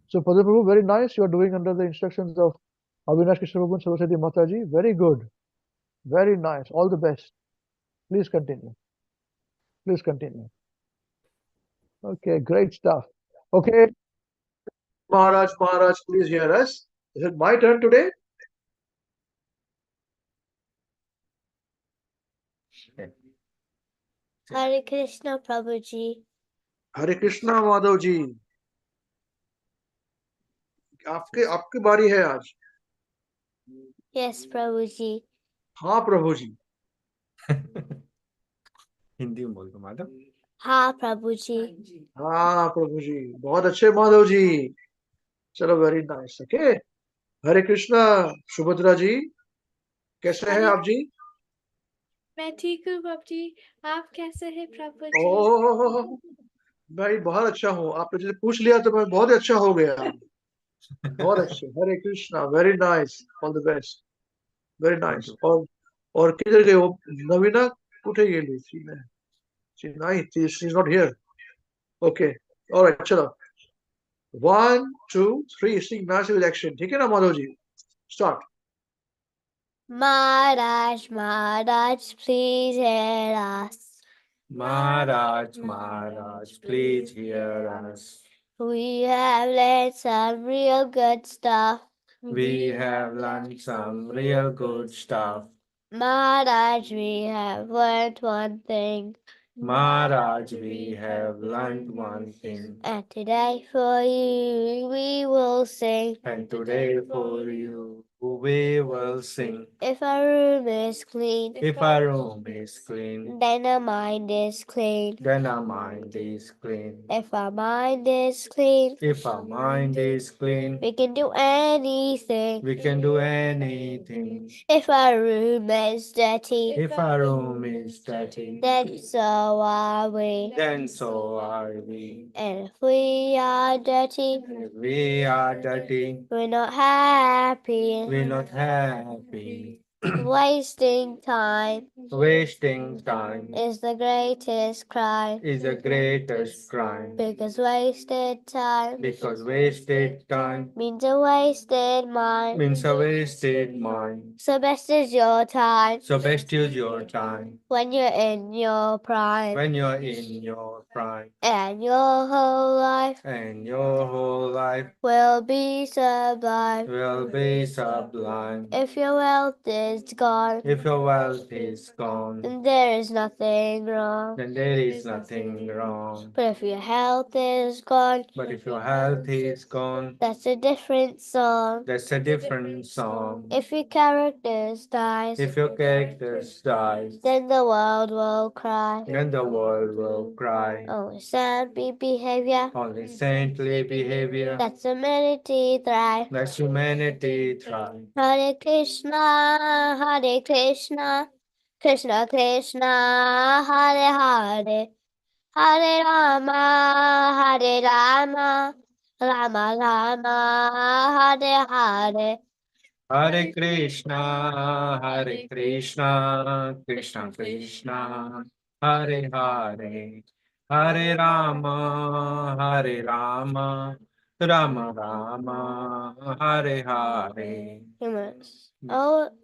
So, Padma Prabhu, very nice. You are doing under the instructions of Avinash Krishna Prabhu and Saraswati Mataji. Very good. Very nice. All the best. Please continue. Please continue. Okay, great stuff. Okay, Maharaj, please hear us. Is it my turn today? Hare Krishna, Prabhuji. Hare Krishna, Madhav ji. आपकी बारी है आज. Yes, Prabhuji. हाँ प्रभु जी. हिंदी में बोल दो माधव. हाँ, Prabhuji. हाँ प्रभु जी. बहुत अच्छे माधव जी. चलो very nice. Okay. हरे कृष्णा. सुभद्रा जी. कैसे हैं आप जी? मैं ठीक हूँ बाबू जी, आप कैसे हैं प्रभु जी? ओह, भाई बहुत अच्छा हूँ. आपने जैसे पूछ लिया तो मैं बहुत अच्छा हो गया. बहुत अच्छे. Hare Krishna. Very nice. All the best. Very nice. और किधर गए वो? नवीना कुठे गेली? She's not here. Okay. All right. चलो. 1, 2, 3. Sing massive with action. ठीक है ना Madhav ji? Start. Maharaj, please hear us. Maharaj, please hear us. We have learned some real good stuff. We have learned some real good stuff. Maharaj, we have learned one thing. Maharaj, we have learned one thing. And today for you we will sing. And today for you we will sing. If our room is clean, If our room is clean, then our mind is clean. then our mind is clean. If our mind is clean, If our mind is clean, we can do anything. we can do anything. If our room is dirty, If our room is dirty, then so are we. then so are we. And if we are dirty, If we are dirty, we're not happy. we're not happy. Wasting time Wasting time is the greatest crime. is the greatest crime. Because wasted time Because wasted time means a wasted mind. means a wasted mind. So best is your time So best use your time when you're in your prime. when you're in your prime. And your whole life And your whole life will be sublime. will be sublime. If your wealth is gone, If your wealth is gone, then there is nothing wrong. then there is nothing wrong. But if your health is gone, But if your health is gone, that's a different song. that's a different song. If your character dies, If your character dies, then the world will cry. then the world will cry. Only saintly behavior, Only saintly behavior, that's humanity thrive. lets humanity thrive. Hare Krishna, Hare Krishna, Krishna Krishna, Hare Hare, Hare Rama, Hare Rama, Rama Rama, Hare Hare. Hare Krishna, Krishna Krishna, Hare Hare, Hare Rama, Hare Rama, Rama Rama, Hare Hare.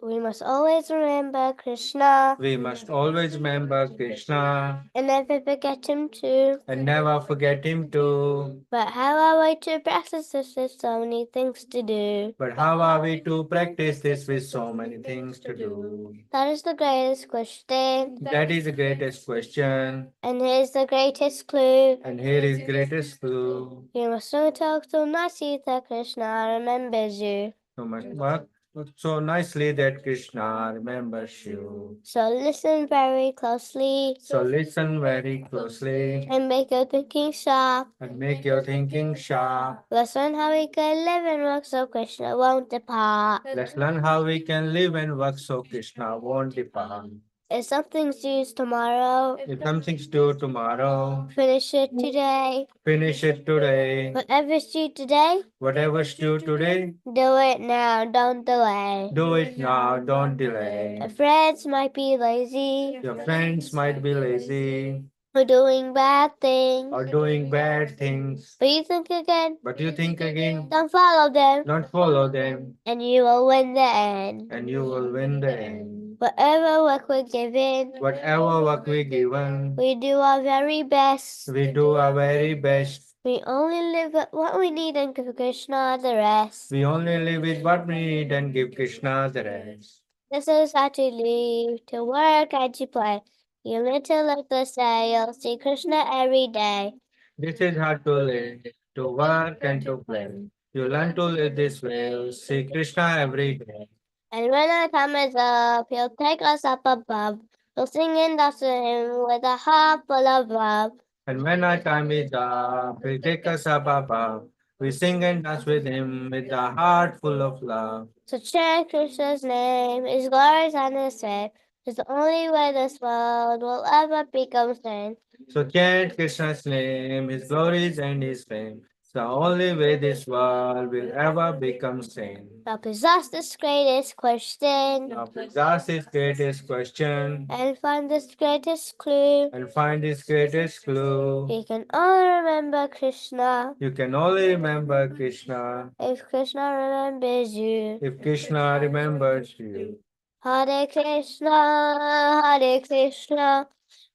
We must always remember Krishna We must always remember Krishna and never forget him too. and never forget him too. But how are we to practice this with so many things to do? But how are we to practice this with so many things to do? That is the greatest question. That is the greatest question. And here's the greatest clue. And here is greatest clue. You must not talk so nicely that Krishna remembers you. You must work so nicely that Krishna remembers you. So listen very closely. So listen very closely And make your thinking sharp. and make your thinking sharp. Let's learn how we can live and work so Krishna won't depart. Let's learn how we can live and work so Krishna won't depart. If something's due tomorrow, If something's due tomorrow, finish it today. finish it today. Whatever's due today, Whatever's due today, do it now, don't delay. do it now, don't delay. Your friends might be lazy, Your friends might be lazy or doing bad things, or doing bad things, but you think again, but you think again, don't follow them, don't follow them, and you will win the end. and you will win the end. Whatever work we're given, Whatever work we're given, we do our very best. we do our very best. We only live with what we need and give Krishna the rest. We only live with what we need and give Krishna the rest. This is how to live, to work and to play. You live to look the say, you'll see Krishna every day. This is how to live, to work and to play. You learn to live this way, you'll see Krishna every day. And when our time is up, he'll take us up above. We'll sing and dance to him with a heart full of love. And when our time is up, he'll take us up above. We sing and dance with him with a heart full of love. So chant Krishna's name, his glories and his fame. It's the only way this world will ever become sane. So chant Krishna's name, his glories and his fame. It's the only way this world will ever become sane. Now please ask this greatest question. Now please ask this greatest question And find this greatest clue. and find this greatest clue. You can only remember Krishna You can only remember Krishna if Krishna remembers you. if Krishna remembers you. Hare Krishna, Hare Krishna,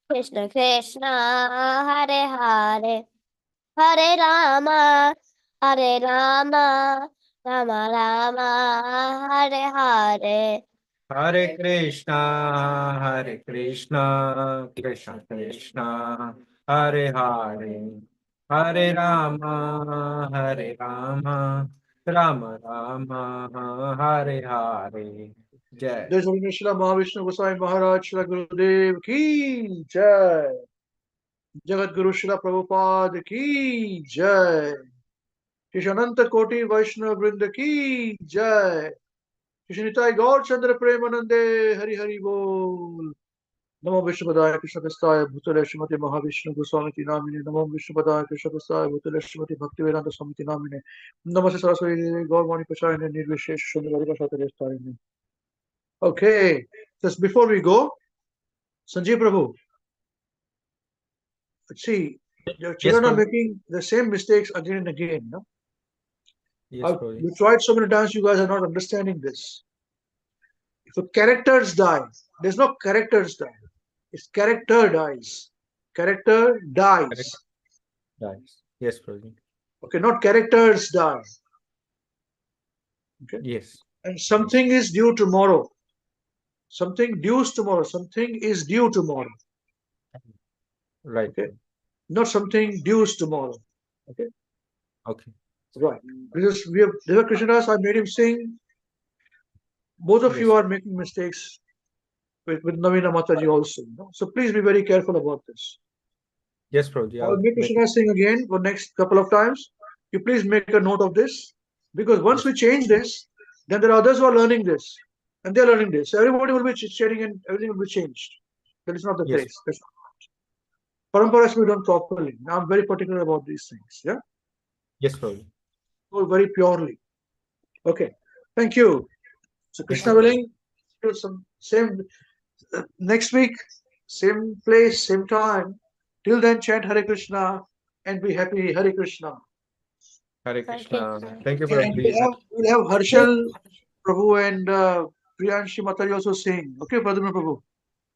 Krishna Krishna, Hare Hare, Hare Rama, Hare Rama, Rama Rama, Hare Hare. Hare Krishna, Krishna Krishna, Hare Hare, Hare Rama, Rama Rama, Hare Hare. Jai. Jai Shri Mahavishnu Goswami Maharaj, Shri Gurudev ki Jai. Jagat Guru Shri Prabhupada ki Jai. Shri Ananta Koti Vaishnava Vrinda ki Jai. Shri Nitai Gaur Chandra Premanande Hari Hari Bol. Namo Vishnupadaya Krishna Prastaya Bhutale Srimati Mahavishnu Goswami Namine. Namo Vishnupadaya Krishna Prastaya Bhutale Srimati Bhaktivedanta Swami Namine. Namaste Saraswati Gaurmani Pachayane Nirvishesh Shundari Pashatare Starine. Okay, just before we go, Sanjeev Prabhu, see, your children are making the same mistakes again and again. No? Yes, we tried so many times, you guys are not understanding this. If the characters die, there's no characters die. It's character dies. Character dies. Dies. Yes, Prabhuji. Okay, not characters die. Okay. Yes. And something is due tomorrow. Something dues tomorrow. Something is due tomorrow. Right. Okay. Not something dues tomorrow. Okay. Okay. Right. Because we have Deva Krishnadas, I made him sing. Both of you are making mistakes with Navina Mataji also. You know? So please be very careful about this. Yes, Prabhuji. I'll make Krishna sing again for next couple of times. You please make a note of this. Because once we change this, then there are others who are learning this. And they're learning this. So everybody will be sharing and everything will be changed. That is not the case. That's not. Parampara has to be done properly. Now I'm very particular about these things. Yeah? Yes, Prabhuji. Oh, very purely. Okay. Thank you. So Krishna willing, some same next week, same place, same time. Till then, chant Hare Krishna and be happy. Hare Krishna. Hare Krishna. Thank you, Prabhuji. We'll have Harshal Prabhu and Priyanshi Mataji also sing. Okay, Pradumna Prabhu.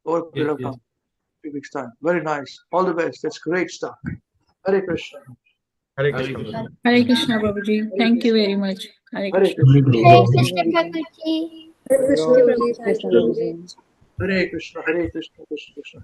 Over a period of time. 3 weeks time. Very nice. All the best. That's great stuff. Hare Krishna. Hare Krishna. Hare Krishna, Prabhuji. Thank you very much. Hare Hare Krishna. Hare Krishna Prabhuji. Hare Krishna, Prabhuji. Thank you. Hare Krishna, Hare Krishna, Krishna Krishna.